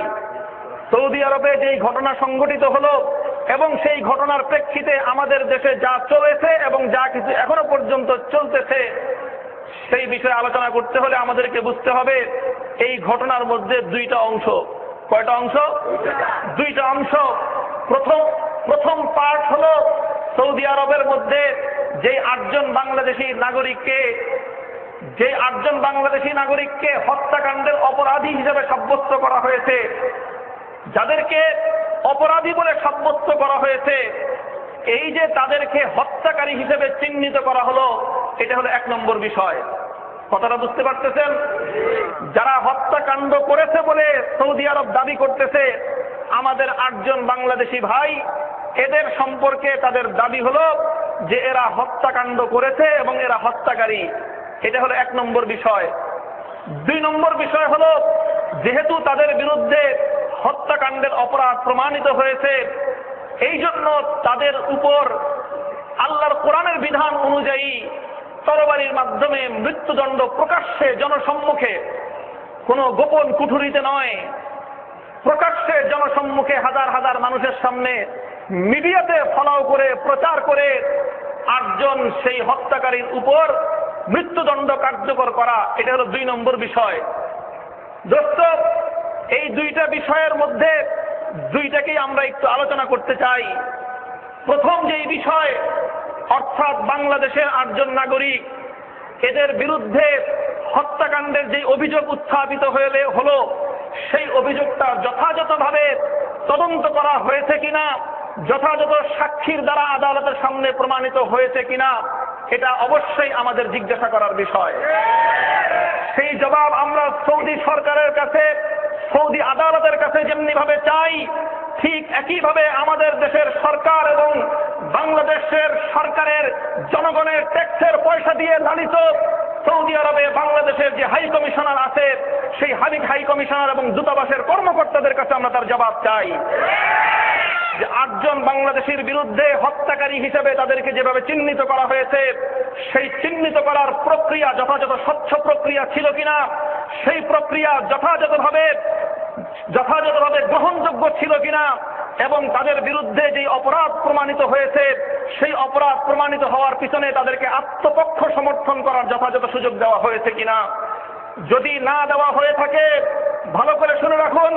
সৌদি আরবে যেই ঘটনা সংঘটিত হলো এবং সেই ঘটনার প্রেক্ষিতে আমাদের দেশে যা চলেছে এবং যা কিছু এখনো পর্যন্ত চলতেছে, সেই বিষয়ে আলোচনা করতে হলে আমাদেরকে বুঝতে হবে এই ঘটনার মধ্যে দুইটা অংশ। কয়টা অংশ? দুইটা অংশ। প্রথম পার্ট হলো সৌদি আরবের মধ্যে যে 8 জন বাংলাদেশি নাগরিককে হত্যাকাণ্ডের অপরাধী হিসেবে সাব্যস্ত করা হয়েছে। যাদেরকে অপরাধী বলে সাব্যস্ত করা হয়েছে, এই যে তাদেরকে হত্যাকারী হিসেবে চিহ্নিত করা হলো, এটা হলো 1 নম্বর বিষয়। কথাটা বুঝতে পারতেছেন? যারা হত্যাকাণ্ড করেছে বলে সৌদি আরব দাবি করতেছে আমাদের 8 জন বাংলাদেশি ভাই, এদের সম্পর্কে তাদের দাবি হলো যে এরা হত্যাকাণ্ড করেছে এবং এরা হত্যাকারী। এটা হলো 1 নম্বর বিষয়। 2 নম্বর বিষয় হলো, যেহেতু তাদের বিরুদ্ধে হত্যাকাণ্ডের অপরাধ প্রমাণিত হয়েছে, এই জন্য তাদের উপর আল্লাহর কোরআনের বিধান অনুযায়ী তরবারির মাধ্যমে মৃত্যুদণ্ড প্রকাশ্যে জনসম্মুখে, কোনো গোপন কুঠুরিতে নয়, প্রকাশ্যে জনসম্মুখে হাজার হাজার মানুষের সামনে মিডিয়াতে ফলাও করে প্রচার করে 8 জন সেই হত্যাকারীর উপর মৃত্যুদণ্ড কার্যকর করা। এটা হলো 2 নম্বর বিষয়। দোস্ত, এই দুইটা বিষয়ের মধ্যে দুইটাকেই আমরা একটু আলোচনা করতে চাই। প্রথম যেই বিষয়, অর্থাৎ বাংলাদেশের 8 জন নাগরিক, এদের বিরুদ্ধে হত্যাকাণ্ডের যে অভিযোগ উত্থাপিত হলো, সেই অভিযোগটা যথাযথভাবে তদন্ত করা হয়েছে কিনা, যথাযথ সাক্ষীর দ্বারা আদালতের সামনে প্রমাণিত হয়েছে কিনা, এটা অবশ্যই আমাদের জিজ্ঞাসা করার বিষয়। সেই জবাব আমরা সৌদি সরকারের কাছে, সৌদি আদালতের কাছে যেমনি ভাবে চাই, ঠিক একইভাবে আমাদের দেশের সরকার এবং বাংলাদেশের সরকারের জনগণের ট্যাক্সের পয়সা দিয়ে লালিত সৌদি আরবে বাংলাদেশের যে হাই কমিশনার আছে, সেই হাই কমিশনার এবং দূতাবাসের কর্মকর্তাদের কাছে আমরা তার জবাব চাই যে 8 জন বাংলাদেশির বিরুদ্ধে হত্যাকারী হিসেবে তাদেরকে যেভাবে চিহ্নিত করা হয়েছে, সেই চিহ্নিত করার প্রক্রিয়া যথাযথ স্বচ্ছ প্রক্রিয়া ছিল কিনা, সেই প্রক্রিয়া যথাযথভাবে গ্রহণযোগ্য ছিল কিনা, এবং তাদের বিরুদ্ধে যে অপরাধ প্রমাণিত হয়েছে সেই অপরাধ প্রমাণিত হওয়ার পিছনে তাদেরকে আত্মপক্ষ সমর্থন করার যথাযথ সুযোগ দেওয়া হয়েছে কিনা। যদি না দেওয়া হয়ে থাকে, ভালো করে শুনে রাখুন,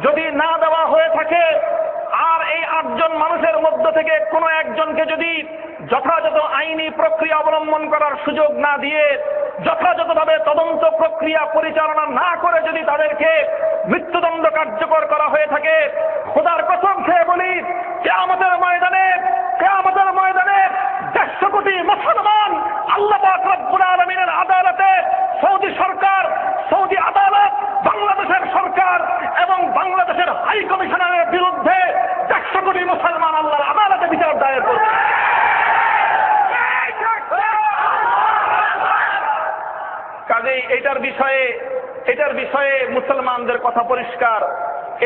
যদি না দেওয়া হয়ে থাকে আর এই 8 জন মানুষের মধ্য থেকে কোনো একজনকে যদি যথাযথ আইনি প্রক্রিয়া অবলম্বন করার সুযোগ না দিয়ে, যথাযথভাবে তদন্ত প্রক্রিয়া পরিচালনা না করে যদি তাদেরকে মৃত্যুদণ্ড কার্যকর করা হয়ে থাকে, খোদার কসম খেয়ে বলি, কিয়ামতের ময়দানে 150 কোটি মুসলমান আল্লাহ পাক রব্বুল আলামিনের আদালতে সৌদি সরকার, সৌদি আদালত, বাংলাদেশের সরকার এবং বাংলাদেশের হাই কমিশনারের বিরুদ্ধে 150 কোটি মুসলমান আল্লাহর আদালতে বিচার দায়ের করবে। কাজেই এটার বিষয়ে মুসলমানদের কথা পরিষ্কার।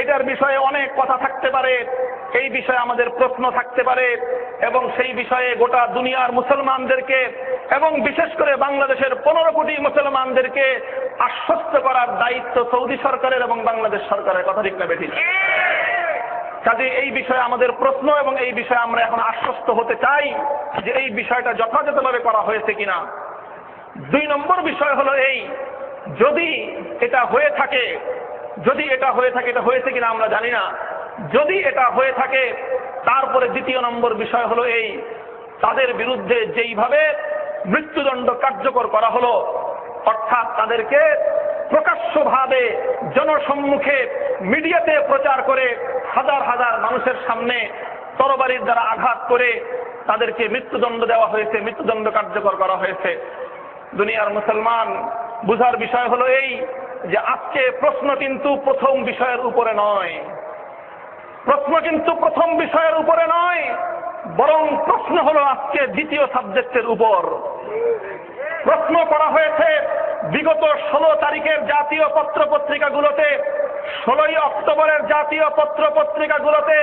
এটার বিষয়ে অনেক কথা থাকতে পারে, এই বিষয়ে আমাদের প্রশ্ন থাকতে পারে, এবং সেই বিষয়ে গোটা দুনিয়ার মুসলমানদেরকে এবং বিশেষ করে বাংলাদেশের 15 কোটি মুসলমানদেরকে আশ্বস্ত করার দায়িত্ব সৌদি সরকারের এবং বাংলাদেশ সরকারের। কথা ঠিক না বেঠিক? কাজে এই বিষয়ে আমাদের প্রশ্ন এবং এই বিষয়ে আমরা এখন আশ্বস্ত হতে চাই যে এই বিষয়টা যথাযথভাবে করা হয়েছে কিনা। 2 নম্বর বিষয় হলো এই, যদি এটা হয়ে থাকে, এটা হয়েছে কিনা আমরা জানি না, যদি এটা হয়ে থাকে তারপরে 2 নম্বর বিষয় হলো এই, তাদের বিরুদ্ধে যেইভাবে মৃত্যুদণ্ড কার্যকর করা হলো, অর্থাৎ তাদেরকে প্রকাশ্যভাবে জনসম্মুখে মিডিয়াতে প্রচার করে হাজার হাজার মানুষের সামনে তরবারির দ্বারা আঘাত করে তাদেরকে মৃত্যুদণ্ড দেওয়া হয়েছে, মৃত্যুদণ্ড কার্যকর করা হয়েছে। দুনিয়ার মুসলমান, বুঝার বিষয় হলো এই যে আজকে প্রশ্ন কিন্তু প্রথম বিষয়ের উপরে নয়, বরং প্রশ্ন হলো আজকে 2য় সাবজেক্টের উপর। প্রশ্ন করা হয়েছে বিগত 16 তারিখের জাতীয় পত্র পত্রিকাগুলোতে, 16ই অক্টোবরের জাতীয় পত্র পত্রিকাগুলোতে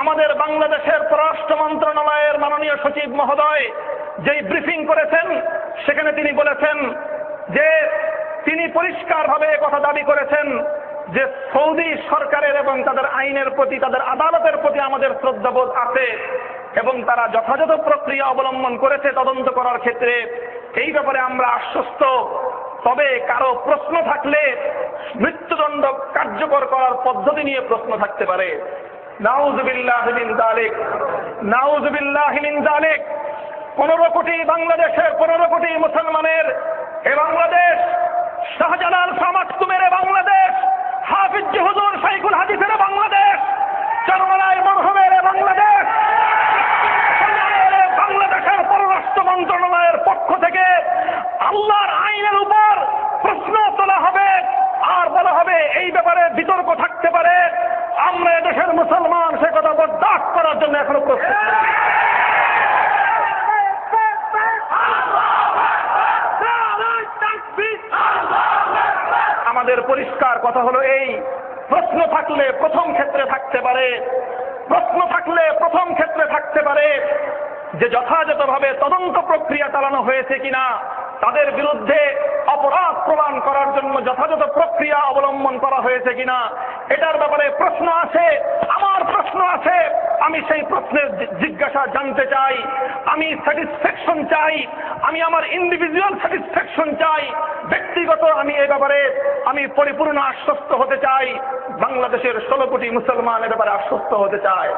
আমাদের বাংলাদেশের পররাষ্ট্র মন্ত্রণালয়ের মাননীয় সচিব মহোদয় যেই ব্রিফিং করেছেন, সেখানে তিনি বলেছেন যে তিনি পরিষ্কারভাবে কথা দাবি করেছেন যে সৌদি সরকারের এবং তাদের আইনের প্রতি, তাদের আদালতের প্রতি আমাদের শ্রদ্ধাবোধ আছে এবং তারা যথাযথ প্রক্রিয়া অবলম্বন করেছে তদন্ত করার ক্ষেত্রে। এই ব্যাপারে আমরা আশ্বস্ত। তবে কারো প্রশ্ন থাকলে মৃত্যুদণ্ড কার্যকর করার পদ্ধতি নিয়ে প্রশ্ন থাকতে পারে। নাউযুবিল্লাহি মিন যালিক, নাউযুবিল্লাহি মিন যালিক। 15 কোটি বাংলাদেশের 15 কোটি মুসলমানের এ বাংলাদেশ, শাহজালাল শামাক্তুমের এ বাংলাদেশ, হাফিজ হুজুর শাইখুল হাদিসের বাংলাদেশ, চরমনাই মরহুমের এ বাংলাদেশ, বাংলাদেশের পররাষ্ট্র মন্ত্রণালয়ের পক্ষ থেকে আল্লাহর আইনের উপর প্রশ্ন তোলা হবে আর বলা হবে এই ব্যাপারে বিতর্ক থাকতে পারে। আমরা এদেশের মুসলমান সে কথা বরদাস্ত করার জন্য এখনো প্রস্তুত নই। আমাদের পরিষ্কার কথা হলো এই, প্রশ্ন থাকলে প্রথম ক্ষেত্রে থাকতে পারে যে যথাযথভাবে তদন্ত প্রক্রিয়া চালানো হয়েছে কিনা, তাদের বিরুদ্ধে অপরাধ প্রমাণ করার জন্য যথাযথ প্রক্রিয়া অবলম্বন করা হয়েছে কিনা, এটার ব্যাপারে প্রশ্ন আছে। আমার প্রশ্ন আছে, আমি সেই প্রশ্নের জিজ্ঞাসা জানতে চাই, আমি স্যাটিসফ্যাকশন চাই, আমি আমার ইন্ডিভিজুয়াল স্যাটিসফ্যাকশন চাই, ব্যক্তিগত আমি এই ব্যাপারে আমি পরিপূর্ণ আশ্বস্ত হতে চাই। বাংলাদেশের 16 কোটি মুসলমান এ ব্যাপারে আশ্বস্ত হতে চায়।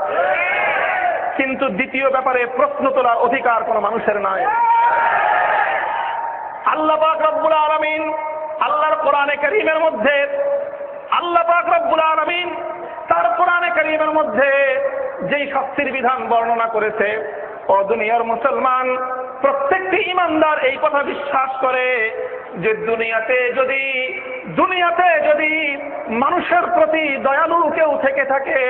কিন্তু দ্বিতীয় ব্যাপারে প্রশ্ন তোলার অধিকার কোনো মানুষের নাই। আল্লাহ পাক রব্বুল আলামিন আল্লাহর কোরআনে কারীমের মধ্যে, আল্লাহ পাক রব্বুল আলামিন তার কোরআনে কারীমের মধ্যে যেই শাস্তির বিধান বর্ণনা করেছে, ও দুনিয়ার মুসলমান, প্রত্যেকটি ঈমানদার এই কথা বিশ্বাস করে যে দুনিয়াতে যদি মানুষের প্রতি দয়ালু কেউ থেকে থাকে,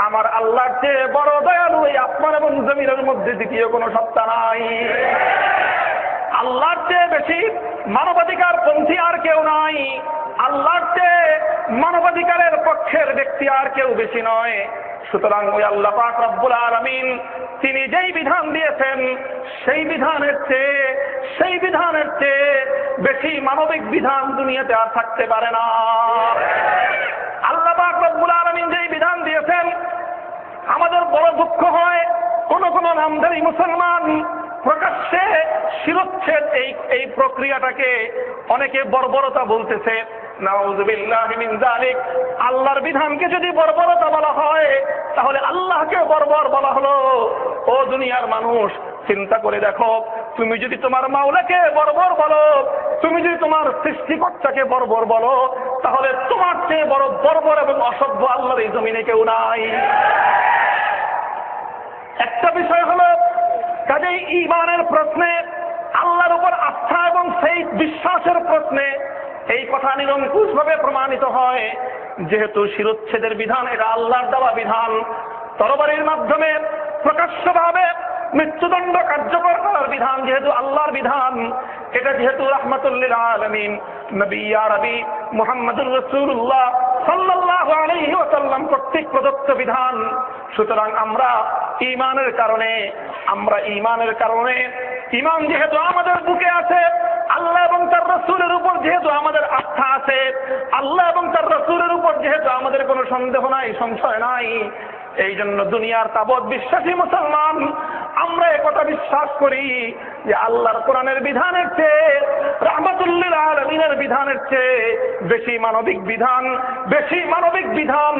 আমার আল্লাহর চেয়ে বড় দয়ালু এই আসমান এবং জমিনের মধ্যে দ্বিতীয় কোনো সত্তা নাই। আল্লাহর চেয়ে বেশি মানবাধিকার পন্থী আর কেউ নাই, আল্লাহর চেয়ে মানবাধিকারের পক্ষের ব্যক্তি আর কেউ বেশি নয়। সুতরাং ওই আল্লাহ পাক রব্বুল আলামিন তিনি যেই বিধান দিয়েছেন সেই বিধানের চেয়ে বেশি মানবিক বিধান দুনিয়াতে আর থাকতে পারে না। আল্লাহ পাক রব্বুল আলামিন যেই বিধান দিয়েছেন, আমাদের বড় দুঃখ হয় কোন কোন নামধারী মুসলমান প্রকাশ্যে শিরচ্ছেদ এই প্রক্রিয়াটাকে অনেকে বর্বরতা বলতেছে। নাউযুবিল্লাহি মিন যালিক। আল্লাহর বিধানকে যদি বর্বরতা বলা হয় তাহলে আল্লাহকে বর্বর বলা হলো। ও দুনিয়ার মানুষ, চিন্তা করে দেখো, তুমি যদি তোমার মাওলাকে বর্বর বলো, তুমি যদি তোমার সৃষ্টিকর্তাকে বর্বর বলো, তাহলে তোমার চেয়ে বড় বর্বর এবং অসভ্য আল্লাহর এই জমিনে কেউ নাই। একটা বিষয় হলো, কাজেই ঈমানের প্রশ্নে, আল্লাহর উপর আস্থা এবং সেই বিশ্বাসের প্রশ্নে এই কথা নিরঙ্কুশভাবে প্রমাণিত হয় যেহেতু শিরচ্ছেদের বিধান এটা আল্লাহর দেওয়া বিধান। তরবারির মাধ্যমে প্রকাশ্যভাবে মৃত্যুদণ্ড কার্যকর করার বিধান যেহেতু আল্লাহর বিধান, এটা যেহেতু রাহমাতুল লিল আলামিন নবী আরবি মুহাম্মদুর রাসূলুল্লাহ সাল্লাল্লাহু আলাইহি ওয়াসাল্লাম কর্তৃক প্রদত্ত বিধান, সুতরাং আমরা ঈমানের কারণে ঈমান যেহেতু আমাদের বুকে আছে, আল্লাহ এবং তার রাসূলের উপর যেহেতু আমাদের আস্থা আছে, আল্লাহ এবং তার রাসূলের উপর যেহেতু আমাদের কোনো সন্দেহ নাই, সংশয় নাই, এই জন্য দুনিয়ার তাবৎ বিশ্বাসী মুসলমান আমরা একথা বিশ্বাস করি যে আল্লাহর কোরআনের বিধানের চেয়ে, রাহমাতুল লিল আলামিনের বিধানের চেয়ে বেশি মানবিক বিধান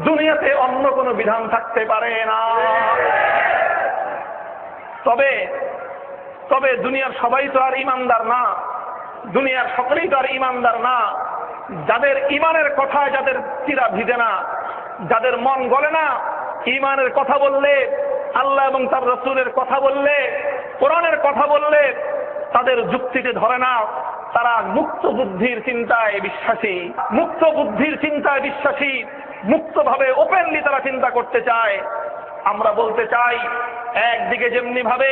দুনিয়াতে অন্য কোনো বিধান থাকতে পারে না। তবে দুনিয়ার সবাই তো আর ঈমানদার না, দুনিয়ার সকলেই তো আর ঈমানদার না। যাদের ঈমানের কথায় যাদের চিরা ভিজে না, যাদের মন গলে না, ঈমানের কথা বললে, আল্লাহ এবং তার রাসূলের কথা বললে, কোরআনের কথা বললে তাদের যুক্তিতে ধরে না, তারা মুক্ত বুদ্ধির চিন্তায় বিশ্বাসী, মুক্তভাবে ওপেনলি তারা চিন্তা করতে চায়। আমরা বলতে চাই, একদিকে যেমনি ভাবে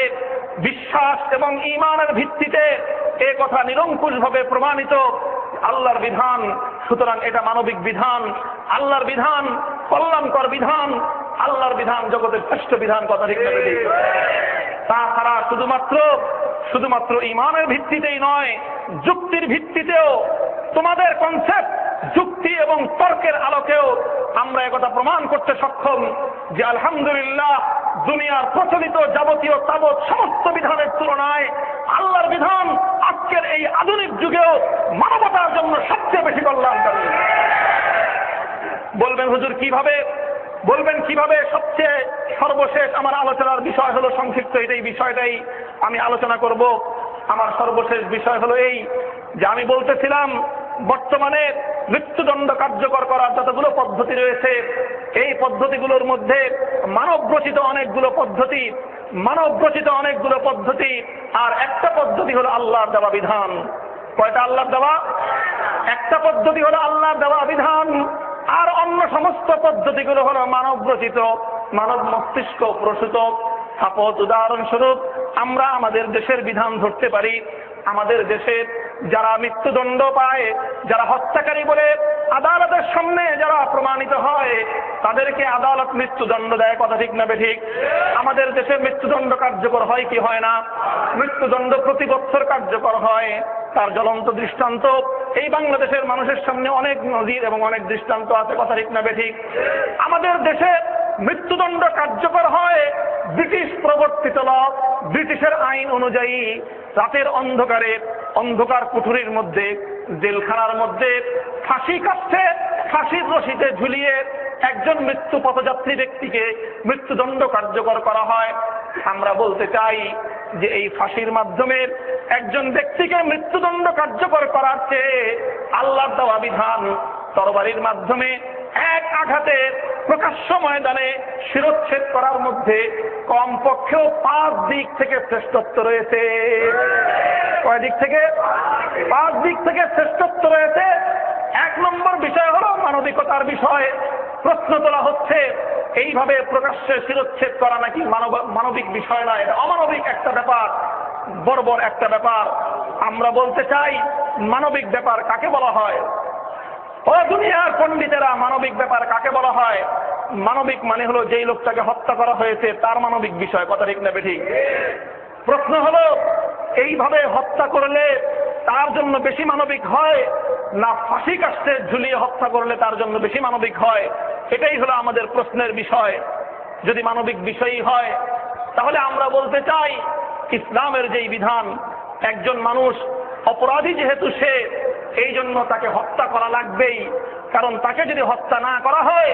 বিশ্বাস এবং ঈমানের ভিত্তিতে এ কথা নিরঙ্কুশভাবে প্রমাণিত আল্লাহর বিধান, সুতরাং এটা মানবিক বিধান, আল্লাহর বিধান কল্যাণকর বিধান, আল্লাহর বিধান জগতের শ্রেষ্ঠ বিধান, কথা ঠিক না ঠিক? তাছাড়া শুধুমাত্র ঈমানের ভিত্তিতেই নয়, যুক্তির ভিত্তিতেও, তোমাদের কনসেপ্ট যুক্তি এবং তর্কের আলোকেও আমরা একথা প্রমাণ করতে সক্ষম যে আলহামদুলিল্লাহ দুনিয়ার প্রচলিত যাবতীয় তাবৎ সমস্ত বিধানের তুলনায় আল্লাহর বিধান আজকের এই আধুনিক যুগেও মানবতার জন্য সবচেয়ে বেশি কল্যাণকারী। বলবেন হুজুর কিভাবে? সবচেয়ে সর্বশেষ আমার আলোচনার বিষয় হলো সংক্ষিপ্ত এই বিষয়টাই আমি আলোচনা করব। আমার সর্বশেষ বিষয় হলো এই যে আমি বলতেছিলাম বর্তমানে মৃত্যুদণ্ড কার্যকর করার যতগুলো পদ্ধতি রয়েছে, এই পদ্ধতিগুলোর মধ্যে মানবরচিত অনেকগুলো পদ্ধতি, আর একটা পদ্ধতি হলো আল্লাহর দেওয়া বিধান। কয়টা আল্লাহর দেওয়া? একটা পদ্ধতি হলো আল্লাহর দেওয়া বিধান, আর অন্য সমস্ত পদ্ধতিগুলো হলো মানবরচিত, মানব মস্তিষ্ক প্রসূত। সাপোজ উদাহরণস্বরূপ আমরা আমাদের দেশের বিধান ধরতে পারি। আমাদের দেশে যারা মৃত্যুদণ্ড পায়, যারা হত্যাকারী বলে আদালতের সামনে যারা প্রমাণিত হয়, তাদেরকে আদালত মৃত্যুদণ্ড দেয়, কথা ঠিক না বেঠিক? আমাদের দেশে মৃত্যুদণ্ড কার্যকর হয় কি হয় না? মৃত্যুদণ্ড প্রতি বছর কার্যকর হয়। তার জ্বলন্ত দৃষ্টান্ত এই বাংলাদেশের মানুষের সামনে অনেক নজির এবং অনেক দৃষ্টান্ত আছে, কথা ঠিক না বেঠিক? আমাদের দেশে মৃত্যুদণ্ড কার্যকর হয় ব্রিটিশ প্রবর্তিত ল, ব্রিটিশের আইন অনুযায়ী। রাতের অন্ধকার কুঠুরির মধ্যে, জেলখানার মধ্যে ফাঁসি কাটছে, ফাঁসির রশিতে ঝুলিয়ে একজন মৃত্যু পথযাত্রী ব্যক্তিকে মৃত্যুদণ্ড কার্যকর করা হয়। আমরা বলতে চাই যে এই ফাঁসির মাধ্যমে একজন ব্যক্তিকে মৃত্যুদণ্ড কার্যকর করার চেয়ে আল্লাহর দেওয়া বিধান তরবারির মাধ্যমে এক আঘাতে প্রকাশ্য ময়দানে শিরচ্ছেদ করার মধ্যে কমপক্ষেও 5 দিক থেকে শ্রেষ্ঠত্ব রয়েছে। কয় দিক থেকে? 5 দিক থেকে শ্রেষ্ঠত্ব রয়েছে। 1 নম্বর বিষয় হলো মানবিকতার বিষয়। প্রশ্ন তোলা হচ্ছে এইভাবে প্রকাশ্যে শিরচ্ছেদ করা নাকি মানবিক বিষয় না, এটা অমানবিক একটা ব্যাপার, বর্বর একটা ব্যাপার। আমরা বলতে চাই মানবিক ব্যাপার কাকে বলা হয়? ও দুনিয়ার পণ্ডিতেরা, মানবিক ব্যাপার কাকে বলা হয়? মানবিক মানে হলো যেই লোকটাকে হত্যা করা হয়েছে তার মানবিক বিষয়, কথা ঠিক না বেঠিক? প্রশ্ন হলো এইভাবে হত্যা করলে তার জন্য বেশি মানবিক হয় না ফাঁসি কাস্টে ঝুলিয়ে হত্যা করলে তার জন্য বেশি মানবিক হয়? এটাই হলো আমাদের প্রশ্নের বিষয়। যদি মানবিক বিষয়ই হয় তাহলে আমরা বলতে চাই ইসলামের যেই বিধান, একজন মানুষ অপরাধী যেহেতু সে, এই জন্য তাকে হত্যা করা লাগবেই। কারণ তাকে যদি হত্যা না করা হয়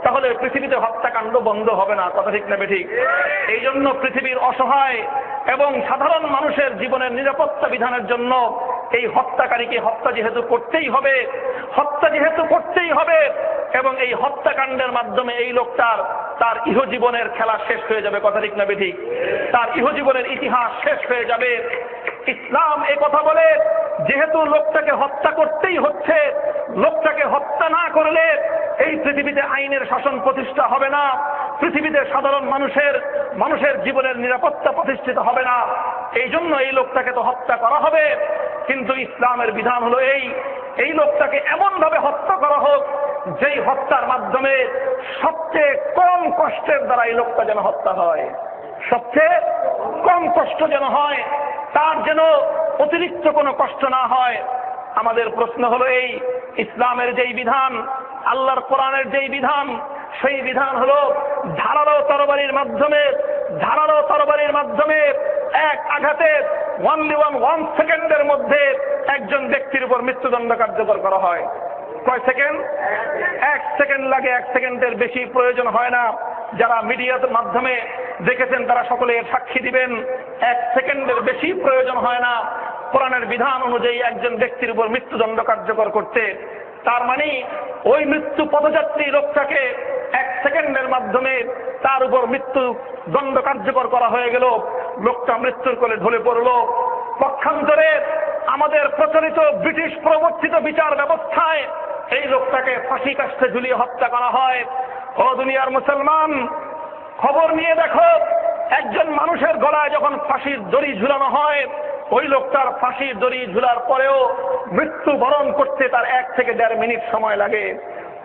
তাহলে পৃথিবীতে হত্যাকাণ্ড বন্ধ হবে না, কথা ঠিক না বেঠিক? এই জন্য পৃথিবীর অসহায় এবং সাধারণ মানুষের জীবনের নিরাপত্তা বিধানের জন্য এই হত্যাকারীকে হত্যা যেহেতু করতেই হবে এবং এই হত্যাকাণ্ডের মাধ্যমে এই লোকটার তার ইহজীবনের খেলা শেষ হয়ে যাবে, কথা ঠিক না বেঠিক? তার ইহজীবনের ইতিহাস শেষ হয়ে যাবে। ইসলাম এই কথা বলে যেহেতু লোকটাকে হত্যা করতেই হচ্ছে, লোকটাকে হত্যা না করলে এই পৃথিবীতে আইনের শাসন প্রতিষ্ঠা হবে না, পৃথিবীতে সাধারণ মানুষের জীবনের নিরাপত্তা প্রতিষ্ঠিত হবে না। এই জন্য এই লোকটাকে তো হত্যা করা হবে। কিন্তু ইসলামের বিধান হলো এই লোকটাকে এমন ভাবে হত্যা করা হোক যেই হত্যার মাধ্যমে সবচেয়ে কম কষ্টের দ্বারা এই লোকটা যেন হত্যা হয়, সবচেয়ে কম কষ্ট যেন হয়, তার যেন অতিরিক্ত কোনো কষ্ট না হয়। আমাদের প্রশ্ন হলো ইসলামের যেই বিধান, আল্লাহর কোরআনের যেই বিধান, সেই বিধান হলো ধারালো তরবারির মাধ্যমে এক আঘাতে 1 সেকেন্ডের মধ্যে একজন ব্যক্তির উপর মৃত্যুদণ্ড কার্যকর করা হয়। কয় সেকেন্ড? 1 সেকেন্ড লাগে, 1 সেকেন্ডের বেশি প্রয়োজন হয় না। যারা মিডিয়ার মাধ্যমে দেখেছেন তারা সকলে সাক্ষী দিবেন, 1 সেকেন্ডের বেশি প্রয়োজন হয় না কোরআনের বিধান অনুযায়ী একজন ব্যক্তির উপর মৃত্যুদণ্ড কার্যকর করতে। তার মানে ওই মৃত্যু পথযাত্রী লোকটাকে 1 সেকেন্ডের মাধ্যমে তার উপর মৃত্যুদণ্ড কার্যকর করা হয়ে গেল, লোকটা মৃত্যুর কোলে ঢলে পড়ল। পক্ষান্তরে আমাদের প্রচলিত ব্রিটিশ প্রবর্তিত বিচার ব্যবস্থায় এই লোকটাকে ফাঁসি কাষ্ঠে ঝুলিয়ে হত্যা করা হয়। ও দুনিয়ার মুসলমান, খবর নিয়ে দেখো, একজন মানুষের গলায় যখন ফাঁসির দড়ি ঝুলানো হয়, ওই লোকটার ফাঁসির দড়ি ঝুলার পরেও মৃত্যুবরণ করতে তার 1 থেকে 1.5 মিনিট সময় লাগে।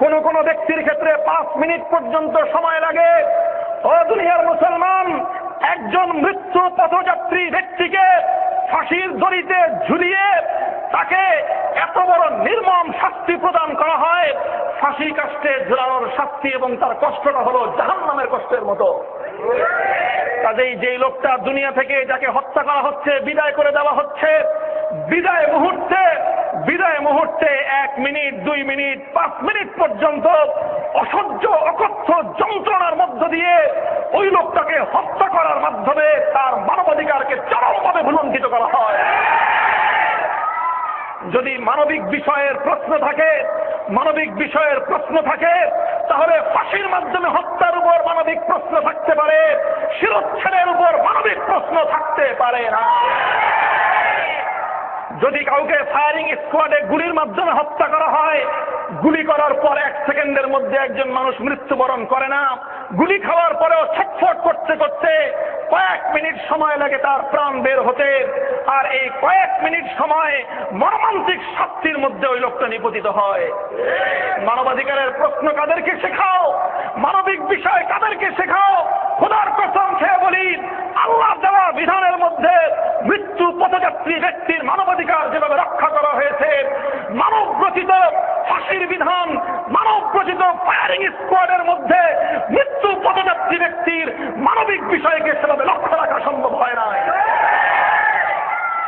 কোন কোন ব্যক্তির ক্ষেত্রে 5 মিনিট পর্যন্ত সময় লাগে। ও দুনিয়ার মুসলমান, একজন মৃত্যু পথযাত্রী ব্যক্তিকে ফাঁসির দড়িতে ঝুলিয়ে তাকে এত বড় নির্মম শাস্তি প্রদান করা হয়, ফাঁসি কাষ্ঠে ঝুলানোর শাস্তি, এবং তার কষ্টটা হলো জাহান্নামের কষ্টের মতো। কাজেই যেই লোকটা দুনিয়া থেকে যাকে হত্যা করা হচ্ছে, বিদায় করে দেওয়া হচ্ছে, বিদায় মুহূর্তে 1 মিনিট, 2 মিনিট, 5 মিনিট পর্যন্ত অসহ্য অকথ্য যন্ত্রণার মধ্য দিয়ে ওই লোকটাকে হত্যা করার মাধ্যমে তার মানবাধিকারকে চরমভাবে ভুলুণ্ঠিত করা হয়। যদি মানবিক বিষয়ের প্রশ্ন থাকে তাহলে ফাঁসির মাধ্যমে হত্যার উপর মানবিক প্রশ্ন থাকতে পারে, শিরচ্ছেদের উপর মানবিক প্রশ্ন থাকতে পারে না। যদি কাউকে ফায়ারিং স্কোয়াডে গুলির মাধ্যমে হত্যা করা হয়, গুলি করার পর 1 সেকেন্ডের মধ্যে একজন মানুষ মৃত্যুবরণ করে না, গুলি খাওয়ার পরেও ছটফট করতে করতে কয়েক মিনিট সময় লাগে তার প্রাণ বের হতে। আর এই কয়েক মিনিট সময় মর্মান্তিক শাস্তির মধ্যে ওই লোকটা নিপতিত হয়। মানবাধিকারের প্রশ্ন কাদেরকে শেখাও? মানবিক বিষয় কাদেরকে শেখাও? খোদার কসম খেয়ে বলি, আল্লাহ দেওয়া বিধানের মধ্যে মৃত্যু পথযাত্রী ব্যক্তির মানবাধিকার যেভাবে রক্ষা করা হয়েছে, মানব রচিত ফাঁসির বিধান, মানব রচিত ফায়ারিং স্কোয়াডের মধ্যে মৃত্যু পথযাত্রী ব্যক্তির মানবিক বিষয়কে সেভাবে লক্ষ্য রাখা সম্ভব হয় না।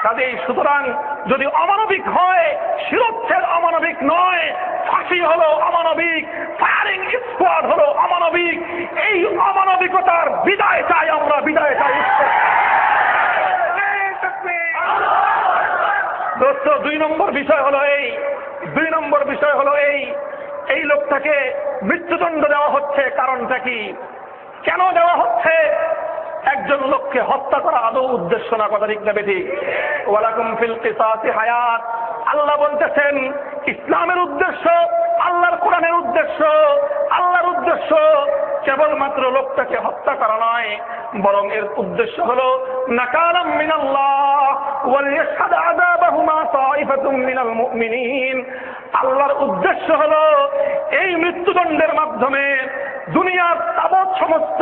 কাজেই সুতরাং যদি অমানবিক হয়, শিরচ্ছেদ অমানবিক নয়, ফাঁসি হলো অমানবিক, ফায়ারিং স্কোয়াড হলো অমানবিক। এই অমানবিকতার বিদায় চাই আমরা, বিদায় চাই। দোস্ত, 2 নম্বর বিষয় হলো এই লোকটাকে মৃত্যুদণ্ড দেওয়া হচ্ছে। কারণটা কি? কেন দেওয়া হচ্ছে? একজন লোককে হত্যা করা আদৌ উদ্দেশ্য না, কথা ঠিক না বেঠিক? ওয়ালাকুম ফিল কিসাসি হায়াত। আল্লাহ বলতেছেন ইসলামের উদ্দেশ্য, আল্লাহর কোরআনের উদ্দেশ্য কেবলমাত্র লোকটাকে হত্যা করা নয়, বরং এর উদ্দেশ্য হলো নাকালাম মিনাল্লাহ ওয়া লিয়াশহাদ আযাবাহুমা তাইফাতুম মিনাল মুমিনিন। আল্লাহর উদ্দেশ্য হলো এই মৃত্যুদণ্ডের মাধ্যমে দুনিয়ার তাবৎ সমস্ত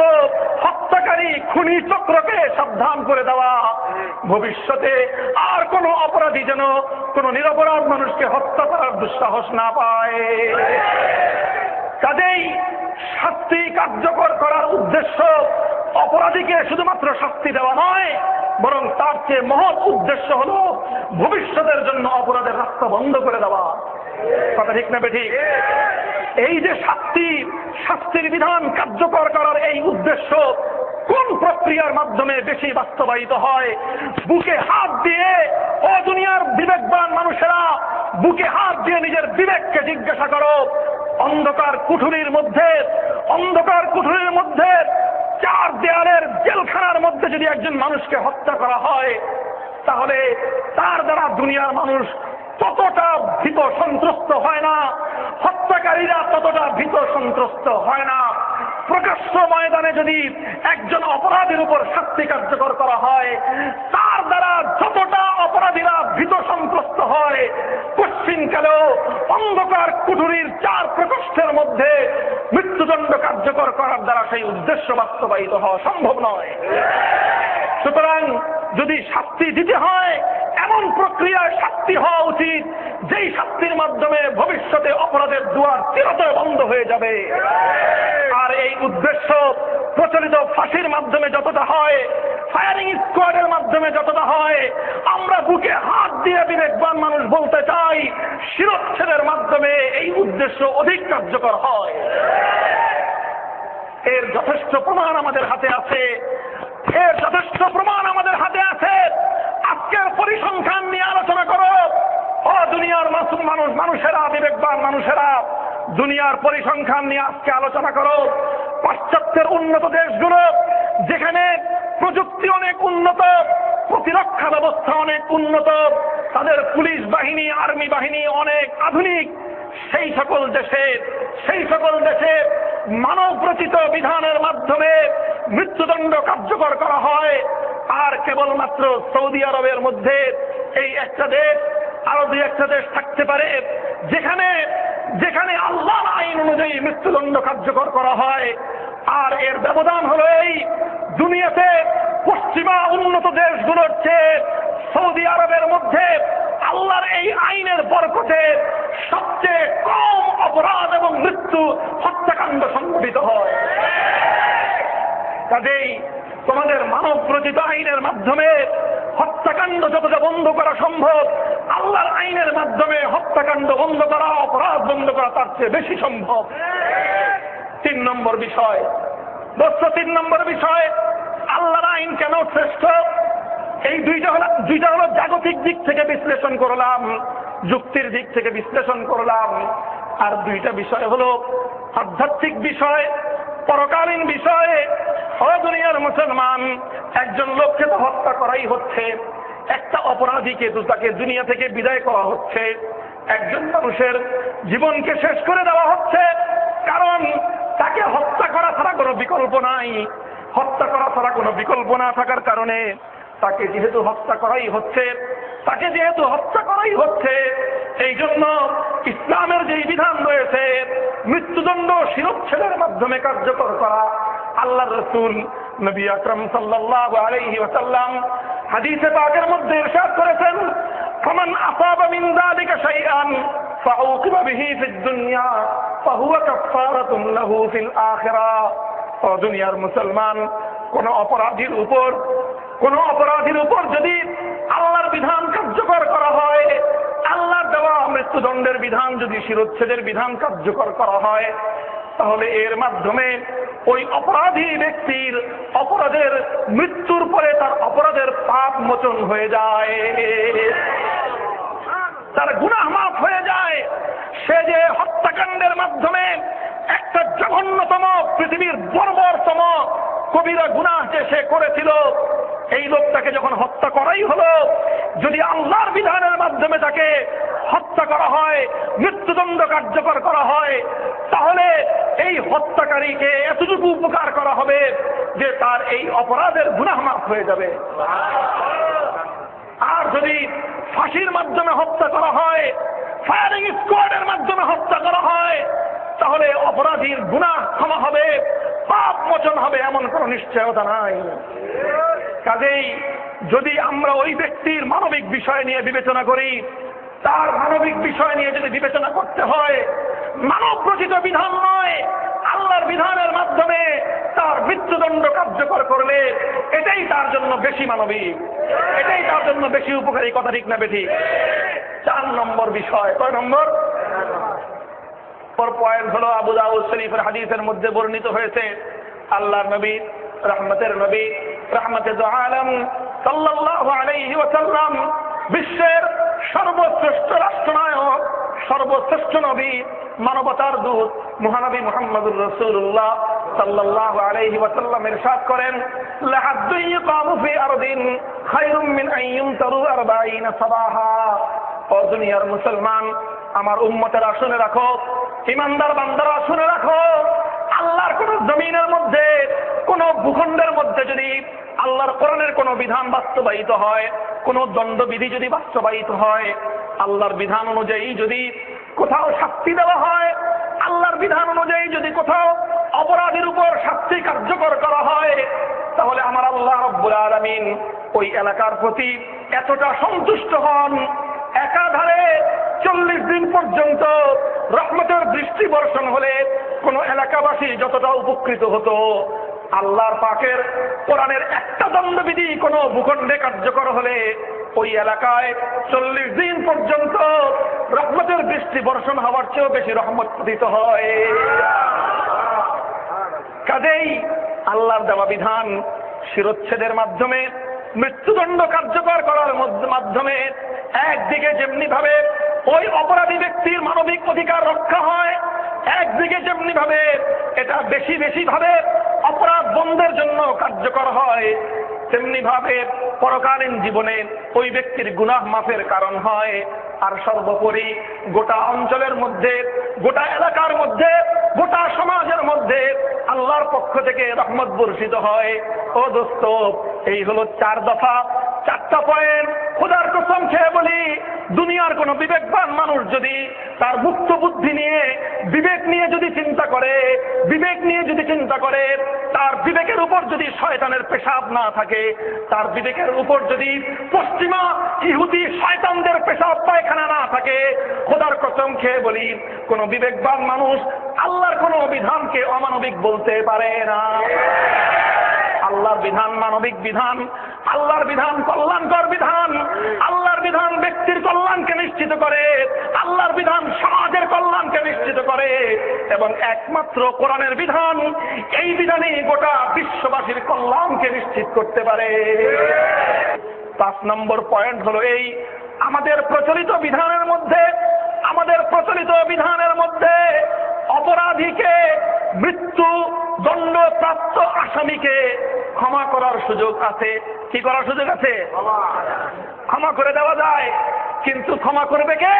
হত্যাকারী খুনি চক্রকে সাবধান করে দেওয়া, ভবিষ্যতে আর কোনো অপরাধী যেন কোনো নিরপরাধ মানুষকে হত্যা করার দুঃসাহস না পায়। কাজেই শাস্তি কার্যকর করার উদ্দেশ্য অপরাধীকে শুধুমাত্র শাস্তি দেওয়া নয়, বরং তার চেয়ে মহৎ উদ্দেশ্য হলো ভবিষ্যতের জন্য অপরাধের রাস্তা বন্ধ করে দেওয়া। কথা ঠিক না বেঠিক? এই যে শাস্তির বিধান কার্যকর করার এই উদ্দেশ্য কোন প্রক্রিয়ার মাধ্যমে বেশি বাস্তবায়িত হয়? বুকে হাত দিয়ে, ও দুনিয়ার বিবেকবান মানুষেরা, বুকে হাত দিয়ে নিজের বিবেককে জিজ্ঞাসা করো, অন্ধকার কুঠুরির মধ্যে 4 দেয়ালের জেলখানার মধ্যে যদি একজন মানুষকে হত্যা করা হয়, তাহলে তার দ্বারা দুনিয়ার মানুষ ততটা ভীত সন্ত্রস্ত হয় না। হত্যা হত্যাকারীরা ততটা ভীত সন্ত্রস্ত হয় না। প্রকাশ্য ময়দানে যদি একজন অপরাধীর উপর শাস্তি কার্যকর করা হয়, তার দ্বারা যতটা অপরাধীরা ভীত সন্ত্রস্ত হয়, পশ্চিমকালেও অন্ধকার কুঠুরির 4 প্রকোষ্ঠের মধ্যে মৃত্যুদণ্ড কার্যকর করার দ্বারা সেই উদ্দেশ্য বাস্তবায়িত হওয়া সম্ভব নয়। সুতরাং যদি শাস্তি দিতে হয়, এমন প্রক্রিয়ায় শাস্তি হওয়া উচিত যেই শাস্তির মাধ্যমে ভবিষ্যতে অপরাধের দুয়ার চিরতরে বন্ধ হয়ে যাবে। আর এই উদ্দেশ্য প্রচলিত ফাঁসির মাধ্যমে যতটা হয়, ফায়ারিং স্কোয়াডের মাধ্যমে যতটা হয়, আমরা বুকে হাত দিয়ে বিবেকবান মানুষ বলতে চাই, শিরচ্ছেদের মাধ্যমে এই উদ্দেশ্য অধিক কার্যকর হয়। এর যথেষ্ট প্রমাণ আমাদের হাতে আছে। আজকের পরিসংখ্যান নিয়ে আলোচনা করো। দুনিয়ার মানুষেরা, বিবেকবান মানুষেরা, দুনিয়ার পরিসংখ্যান নিয়ে আজকে আলোচনা করো। পাশ্চাত্যের উন্নত দেশগুলো, যেখানে প্রযুক্তি অনেক উন্নত, প্রতিরক্ষা ব্যবস্থা অনেক উন্নত, তাদের পুলিশ বাহিনী, আর্মি বাহিনী অনেক আধুনিক, সেই সকল দেশে মানব রচিত বিধানের মাধ্যমে মৃত্যুদণ্ড কার্যকর করা হয়। আর কেবলমাত্র সৌদি আরবের মধ্যে এই একটা দেশ, আরো 2-1টা দেশ থাকতে পারে যেখানে আল্লাহর আইন অনুযায়ী মৃত্যুদণ্ড কার্যকর করা হয়। আর এর ব্যবধান হলো এই, দুনিয়াতে পশ্চিমা উন্নত দেশগুলোর চেয়ে সৌদি আরবের মধ্যে আল্লাহর এই আইনের বরকতে সবচেয়ে কম অপরাধ এবং মৃত্যু, হত্যাকাণ্ড সংঘটিত হয়। কাজেই তোমাদের মানব রচিত আইনের মাধ্যমে হত্যাকাণ্ড যতটা বন্ধ করা সম্ভব, আল্লাহর আইনের মাধ্যমে হত্যাকাণ্ড বন্ধ করা, অপরাধ বন্ধ করা তার চেয়ে বেশি সম্ভব। 3 নম্বর বিষয়, 3 নম্বর বিষয়, আল্লাহর আইন কেন শ্রেষ্ঠ? এই দুইটা হলো জাগতিক দিক থেকে বিশ্লেষণ করলাম, যুক্তির দিক থেকে বিশ্লেষণ করলাম। আর 2টা বিষয় হলো আধ্যাত্মিক বিষয়, পরকালীন বিষয়ে। দুনিয়ার মুসলমান, একজন লোককে তো হত্যা করাই হচ্ছে, একটা অপরাধীকে তো তাকে দুনিয়া থেকে বিদায় করা হচ্ছে, একজন মানুষের জীবনকে শেষ করে দেওয়া হচ্ছে, কারণ তাকে হত্যা করা ছাড়া কোনো বিকল্প নাই। হত্যা করা ছাড়া কোনো বিকল্প না থাকার কারণে তাকে যেহেতু হত্যা করাই হচ্ছে, এই জন্য ইসলামের যে বিধান রয়েছে মৃত্যুদণ্ড শিরচ্ছেদের মাধ্যমে কার্যকর করা, আল্লাহর রাসূল নবী আকরাম সাল্লাল্লাহু আলাইহি ওয়াসাল্লাম হাদিসে পাকের মধ্যে ইরশাদ করেছেন, ফামান আসাবা মিন যালিকা শাইআন ফাউকিবা বিহি ফিদ দুনিয়া ফাহুয়া কাফফারাতুন লাহু ফিল আখিরাহ। ও দুনিয়ার মুসলমান, কোন অপরাধীর উপর যদি আল্লাহর বিধান কার্যকর করা হয়, আল্লাহর দেওয়া মৃত্যুদণ্ডের বিধান যদি শিরচ্ছেদের বিধান কার্যকর করা হয়, তাহলে এর মাধ্যমে ওই অপরাধী ব্যক্তির অপরাধের মৃত্যুর পরে তার অপরাধের পাপ মোচন হয়ে যায়, তার গুনাহ মাফ হয়ে যায়। সে যে হত্যাকাণ্ডের মাধ্যমে একটা জঘন্যতম, পৃথিবীর বর্বরতম কবিরা গুনাহ যে সে করেছিল, এই লোকটাকে যখন হত্যা করাই হলো, যদি আল্লাহর বিধানের মাধ্যমে তাকে হত্যা করা হয়, মৃত্যুদণ্ড কার্যকর করা হয়, তাহলে এই হত্যাকারীকে এতটুকু উপকার করা হবে যে তার এই অপরাধের গুনাহ মাফ হয়ে যাবে। আর যদি ফাঁসির মাধ্যমে হত্যা করা হয়, ফায়ারিং স্কোয়াডের মাধ্যমে হত্যা করা হয়, তাহলে অপরাধীর গুনাহ ক্ষমা হবে, পাপ মোচন হবে, এমন কোনো নিশ্চয়তা নাই। কাজেই যদি আমরা ওই ব্যক্তির মানবিক বিষয় নিয়ে বিবেচনা করি, তার মানবিক বিষয় নিয়ে যদি বিবেচনা করতে হয়, মানব রচিত বিধান নয়, আল্লাহর বিধানের মাধ্যমে তার মৃত্যুদণ্ড কার্যকর করলে এটাই তার জন্য বেশি মানবিক, এটাই তার জন্য বেশি উপকারী। কথা ঠিক না বেঠিক? 4 নম্বর বিষয়। কয় নম্বর? পয়েন্ট হলো, আবু দাউদ শরীফের হাদিসের মধ্যে বর্ণিত হয়েছে, আল্লাহর নবী, রহমতের নবী, রহমতে দু আলম সাল্লাল্লাহু আলাইহি ওয়াসাল্লাম, বিশ্বের সর্বশ্রেষ্ঠ রাষ্ট্রনায়ক, সর্বশ্রেষ্ঠ নবী, মানবতার দূত মহানবী মুহাম্মদুর রাসূলুল্লাহ সাল্লাল্লাহু আলাইহি ওয়াসাল্লাম ইরশাদ করেন, লাহাদ্দু ইয়াকামু ফি আরদিন খায়রুম মিন আন ইউমতারু 40 সাবাহা। ও দুনিয়ার মুসলমান, আমার উম্মতেরা শুনে রাখো, ইমানদার বান্দারা শুনে রাখো, আল্লাহর কোন জমিনের মধ্যে, কোন ভূখণ্ডের মধ্যে যদি আল্লাহর কোরআনের কোন বিধান বাস্তবায়িত হয়, কোন দণ্ডবিধি যদি বাস্তবায়িত হয়, আল্লাহর বিধান অনুযায়ী যদি কোথাও শাস্তি দেওয়া হয়, আল্লাহর বিধান অনুযায়ী যদি কোথাও অপরাধীর উপর শাস্তি কার্যকর করা হয়, তাহলে আমার আল্লাহ রাব্বুল আলামিন ওই এলাকার প্রতি এতটা সন্তুষ্ট হন, একাধারে 40 দিন পর্যন্ত রহমতের দৃষ্টি বর্ষণ হলে কোন এলাকাবাসী যতটা উপকৃত হতো, আল্লাহর পাকের কোরআনের একটা দণ্ডবিধি কোন ভূখণ্ডে কার্যকর হলে ওই এলাকায় 40 দিন পর্যন্ত রহমতের দৃষ্টি বর্ষণ হওয়ার চেয়েও বেশি রহমত পতিত হয়। কাজেই আল্লাহর দেওয়া বিধান শিরচ্ছেদের মাধ্যমে, মৃত্যুদণ্ড কার্যকর করার মাধ্যমে একদিকে যেমনি ভাবে ওই অপরাধী ব্যক্তির মানবিক অধিকার রক্ষা হয়, একদিকে যেমনি ভাবে এটা বেশি বেশি ভাবে অপরাধ বন্ধের জন্য কার্যকর হয়, তেমনি ভাবে পরকালীন জীবনে ওই ব্যক্তির গুনাহ মাফের কারণ হয়। আর সর্বোপরি গোটা অঞ্চলের মধ্যে, গোটা এলাকার মধ্যে, গোটা সমাজের মধ্যে আল্লাহর পক্ষ থেকে রহমত বর্ষিত হয়। ও দোস্ত, এই হলো 4 দফা, 4টা পয়েন্ট। খোদার কসম খেয়ে বলি, দুনিয়ার কোন বিবেকবান মানুষ যদি তার মুক্ত বুদ্ধি নিয়ে, বিবেক নিয়ে যদি চিন্তা করে, বিবেক নিয়ে যদি চিন্তা করে, তার বিবেকের উপর যদি শয়তানের পেশাব না থাকে, তার বিবেকের উপর যদি পশ্চিমা ইহুদি শয়তানদের পেশাব পায়খানা না থাকে, খোদার কসম খেয়ে বলি, কোন বিবেকবান মানুষ আল্লাহর কোন বিধানকে অমানবিক বলতে পারে না। আল্লাহর বিধান মানবিক বিধান, আল্লাহর বিধান কল্যাণকর বিধান, আল্লাহর বিধান ব্যক্তির কল্যাণকে নিশ্চিত করে, আল্লাহর বিধান সমাজের কল্যাণকে নিশ্চিত করে, এবং একমাত্র কোরআনের বিধান, এই বিধানই গোটা বিশ্ববাসীর কল্যাণকে নিশ্চিত করতে পারে। 5 নম্বর পয়েন্ট হলো এই, আমাদের প্রচলিত বিধানের মধ্যে, আমাদের প্রচলিত বিধানের মধ্যে অপরাধীকে, মৃত্যু দণ্ডপ্রাপ্ত আসামিকে ক্ষমা করার সুযোগ আছে। কি করার সুযোগ আছে? ক্ষমা করে দেওয়া যায়, কিন্তু ক্ষমা করবে কে?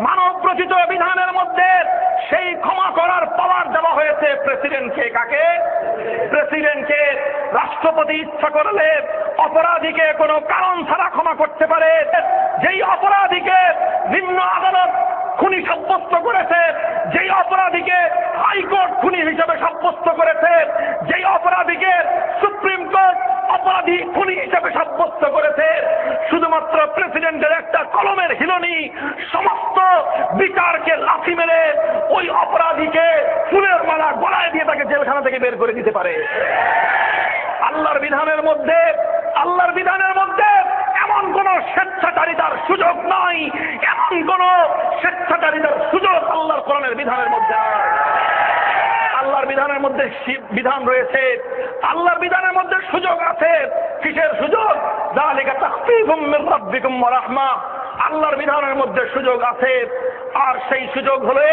মানব রচিত বিধানের মধ্যে সেই ক্ষমা করার পাওয়ার দেওয়া হয়েছে প্রেসিডেন্টকে। কাকে? প্রেসিডেন্টকে। রাষ্ট্রপতি ইচ্ছা করলে অপরাধীকে কোনো কারণ ছাড়া ক্ষমা করতে পারে। যেই অপরাধীকে নিম্ন আদালত খুনি সাব্যস্ত করেছে, যেই অপরাধীকে হাইকোর্ট খুনি হিসেবে সাব্যস্ত করেছে, যেই অপরাধীকে সুপ্রিম কোর্ট অপরাধী খুনি হিসেবে সাব্যস্ত করেছে, শুধুমাত্র প্রেসিডেন্টের একটা কলমের হিলনি সমস্ত বিচারকে লাথি মেরে ওই অপরাধীকে ফুলের মালা গলায় দিয়ে তাকে জেলখানা থেকে বের করে দিতে পারে। আল্লাহর বিধানের মধ্যে, আল্লাহর বিধানের মধ্যে এমন কোন স্বেচ্ছাচারিতার সুযোগ নাই, এমন কোন স্বেচ্ছাচারিতার সুযোগ আল্লাহর কোরআনের বিধানের মধ্যে নাই। আল্লাহর বিধানের মধ্যে বিধান রয়েছে, আল্লাহর বিধানের মধ্যে সুযোগ আছে। কিসের সুযোগ? যালিকা তাখফীফুম মির রাব্বিকুম ওয়া রাহমাহ। আল্লাহর বিধানের মধ্যে সুযোগ আছে, আর সেই সুযোগ হলো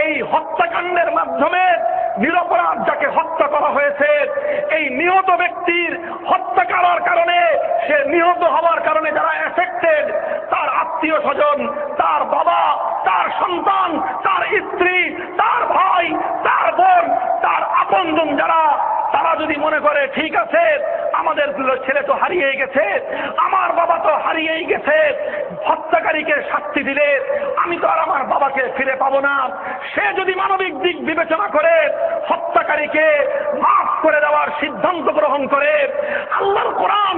এই হত্যাকাণ্ডের মাধ্যমে নিরপরাধ যাকে হত্যা করা হয়েছে, এই নিহত ব্যক্তির হত্যা করার কারণে, সে নিহত হওয়ার কারণে যারা এফেক্টেড, তার আত্মীয় স্বজন, তার বাবা, তার সন্তান, তার স্ত্রী, তার ভাই, তার বোন, তার আপনজন যারা, তারা যদি মনে করে ঠিক আছে আমাদের ছেলে তো হারিয়েই গেছে, আমার বাবা তো হারিয়েই গেছে, হত্যাকারীকে শাস্তি দিলে আমি তো আর আমার বাবাকে ফিরে পাবো না, সে যদি মানবিক দিক বিবেচনা করে হত্যাকারীকে মাফ করে দেওয়ার সিদ্ধান্ত গ্রহণ করে, আল্লাহর কোরআন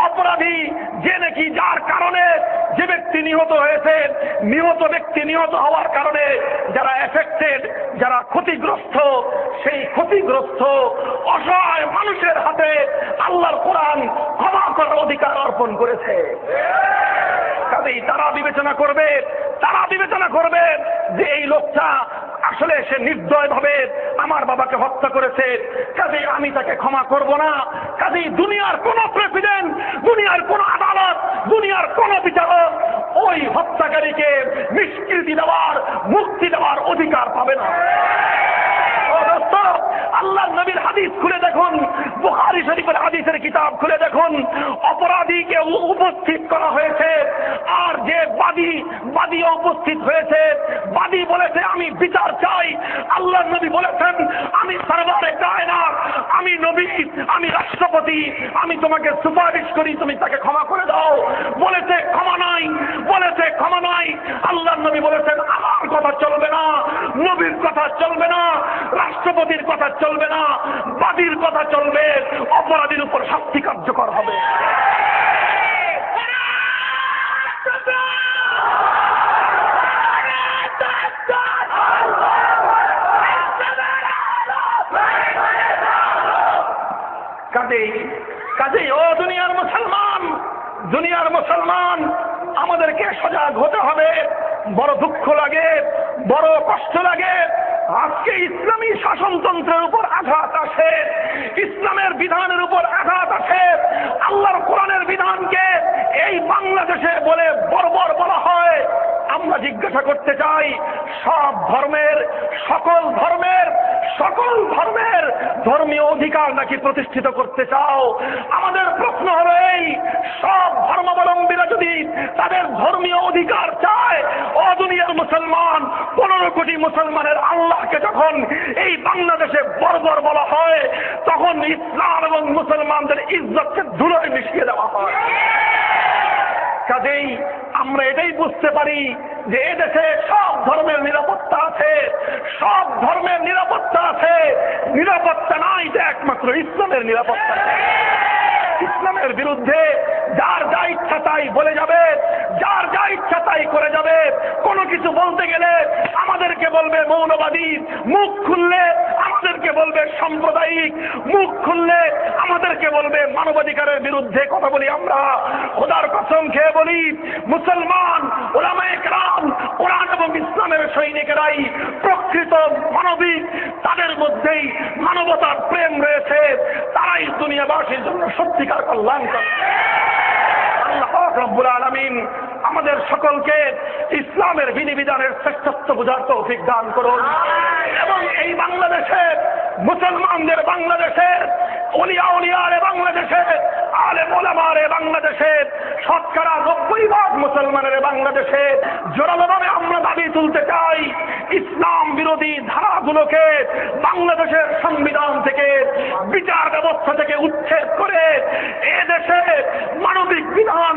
অপরাধী যে নাকি যার কারণে যে ব্যক্তি নিহত হয়েছে, নিহত ব্যক্তি নিহত হওয়ার কারণে যারা এফেক্টেড, যারা ক্ষতিগ্রস্ত, সেই ক্ষতিগ্রস্ত অসহায় মানুষের হাতে আল্লাহর কোরআন ক্ষমা করার অধিকার অর্পণ করেছে। কাজেই তারা বিবেচনা করবে, তারা বিবেচনা করবে যে এই লোকটা আসলে সে নির্দয় ভাবে আমার বাবাকে হত্যা করেছে, কাজেই আমি তাকে ক্ষমা করব না। কাজেই দুনিয়ার কোন প্রেসিডেন্ট, দুনিয়ার কোন আদালত, দুনিয়ার কোন বিচারক ওই হত্যাকারীকে নিষ্কৃতি দেওয়ার, মুক্তি দেওয়ার অধিকার পাবে না। আল্লাহর নবীর হাদিস খুলে দেখুন, বুখারী শরীফের হাদিসের কিতাব খুলে দেখুন, অপরাধীকে উপস্থিত করা হয়েছে, আর যে বাদী উপস্থিত হয়েছে, বাদী বলেছে বিচার চাই। আল্লাহর নবী বলেছেন, আমি সরওয়ারে কায়নাত, আমি নবী, আমি রাষ্ট্রপতি, আমি তোমাকে সুপারিশ করি, তুমি তাকে ক্ষমা করে দাও। বলেছে ক্ষমা নাই, বলেছে ক্ষমা নাই। আল্লাহর নবী বলেছেন, আমার কথা চলবে না, নবীর কথা চলবে না, রাষ্ট্রপতির কথা চলবে না, বাদীর কথা চলবে, অপরাধীর উপর শাস্তি কার্যকর হবে। কাজেই ও দুনিয়ার মুসলমান, দুনিয়ার মুসলমান, আমাদেরকে সজাগ হতে হবে। বড় দুঃখ লাগে, বড় কষ্ট লাগে, আজকে ইসলামী শাসনতন্ত্রের উপর আঘাত আসে, ইসলামের বিধানের উপর আঘাত আসে। আল্লাহর কোরআনের বিধানকে এই বাংলাদেশে বলে বর্বর বলা হয়। আমরা জিজ্ঞাসা করতে চাই, সব ধর্মের, সকল ধর্মের, সকল ধর্মের ধর্মীয় অধিকার নাকি প্রতিষ্ঠিত করতে চাও? আমাদের প্রশ্ন হলো এই, সব ধর্মাবলম্বীরা যদি তাদের ধর্মীয় অধিকার চায়, ও দুনিয়ার মুসলমান, 15 কোটি মুসলমানের আল্লাহকে যখন এই বাংলাদেশে বর্বর বলা হয়, তখন ইসলাম এবং মুসলমানদের ইজ্জতকে ধুলোয় মিশিয়ে দেওয়া হয়। কাজেই আমরা এটাই বুঝতে পারি যে এদেশে সব ধর্মের নিরাপত্তা আছে, সব ধর্মের নিরাপত্তা আছে। নিরাপত্তা নাই, এটা একমাত্র ইসলামের নিরাপত্তা। ইসলামের বিরুদ্ধে যার যা ইচ্ছা তাই বলে যাবে, যার যা ইচ্ছা তাই করে যাবে। কোনো কিছু বলতে গেলে আমাদেরকে বলবে মৌলবাদী, মুখ খুললে আমাদেরকে বলবে সাম্প্রদায়িক, মুখ খুললে আমাদেরকে বলবে মানবাধিকারের বিরুদ্ধে কথা বলি আমরা। খোদার কসম খেয়ে বলি, মুসলমান উলামায়ে কেরাম, কোরআন এবং ইসলামের সৈনিকেরাই প্রকৃত মানবিক, তাদের মধ্যেই মানবতার প্রেম রয়েছে, তারাই দুনিয়াবাসীর জন্য সত্যিকার কল্যাণ করে। আল্লাহ রাব্বুল আলামিন আমাদের সকলকে ইসলামের বিধিবিধানের শ্রেষ্ঠত্ব বুঝার তৌফিক দান করুন, এবং এই বাংলাদেশে মুসলমানদের, বাংলাদেশে ওলিয়া উলিয়ারে, বাংলাদেশে আলেম ওলামারে, বাংলাদেশে শতকরা 90% মুসলমানের বাংলাদেশে জোরালোভাবে আমরা দাবি তুলতে চাই, ইসলাম বিরোধী ধারাগুলোকে বাংলাদেশের সংবিধান থেকে, বিচার ব্যবস্থা থেকে উচ্ছেদ করে এদেশে মানবিক বিধান,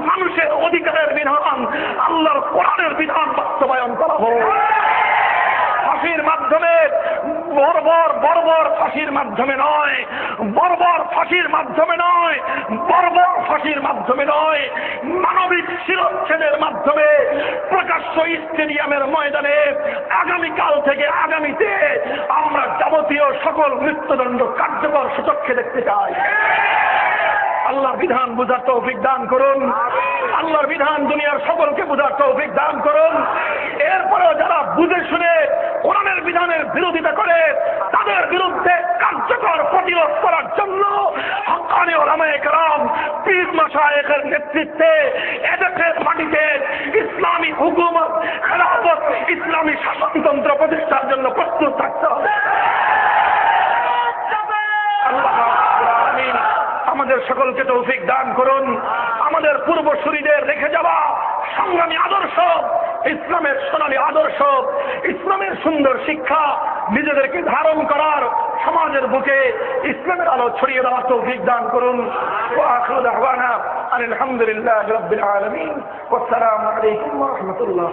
মানুষের অধিকারের বিধান, আল্লাহর কোরআনের বিধান বাস্তবায়ন করা হোক। ফাঁসির মাধ্যমে, বর্বর ফাঁসির মাধ্যমে নয়, বর্বর ফাঁসির মাধ্যমে নয়, বর্বর ফাঁসির মাধ্যমে নয়, মানবিক শিরচ্ছেদের মাধ্যমে প্রকাশ্য স্টেডিয়ামের ময়দানে আগামীকাল থেকে আগামীতে আমরা যাবতীয় সকল মৃত্যুদণ্ড কার্যকর সচক্ষে দেখতে চাই। আল্লাহর বিধান বুঝার তৌফিক দান করুন, আল্লাহর বিধান দুনিয়ার সকলকে বুঝার তৌফিক দান করুন। এরপরেও যারা বুঝে শুনে কোরআনের বিধানের বিরোধিতা করে, তাদের বিরুদ্ধে কার্যকর প্রতিরোধ করার জন্য হক্কানি উলামায়ে কেরাম, পীর মাশায়েখের নেতৃত্বে এদেশের মাটিতে ইসলামী হুকুমত, খেলাফত, ইসলামী শাসনতন্ত্র প্রতিষ্ঠার জন্য প্রস্তুত থাকতে হবে। আল্লাহ আমিন আমাদের সকলকে তৌফিক দান করুন। আমাদের পূর্বসূরীদের রেখে যাওয়া সংগ্রামী আদর্শ, ইসলামের সোনালী আদর্শ, ইসলামের সুন্দর শিক্ষা নিজেদেরকে ধারণ করার, সমাজের বুকে ইসলামের আলো ছড়িয়ে দেওয়ার তৌফিক দান করুন। ওয়া আখিরু দাওয়ানা আলহামদুলিল্লাহি রাব্বিল আলামিন। ওয়াসসালামু আলাইকুম ওয়া রাহমাতুল্লাহ।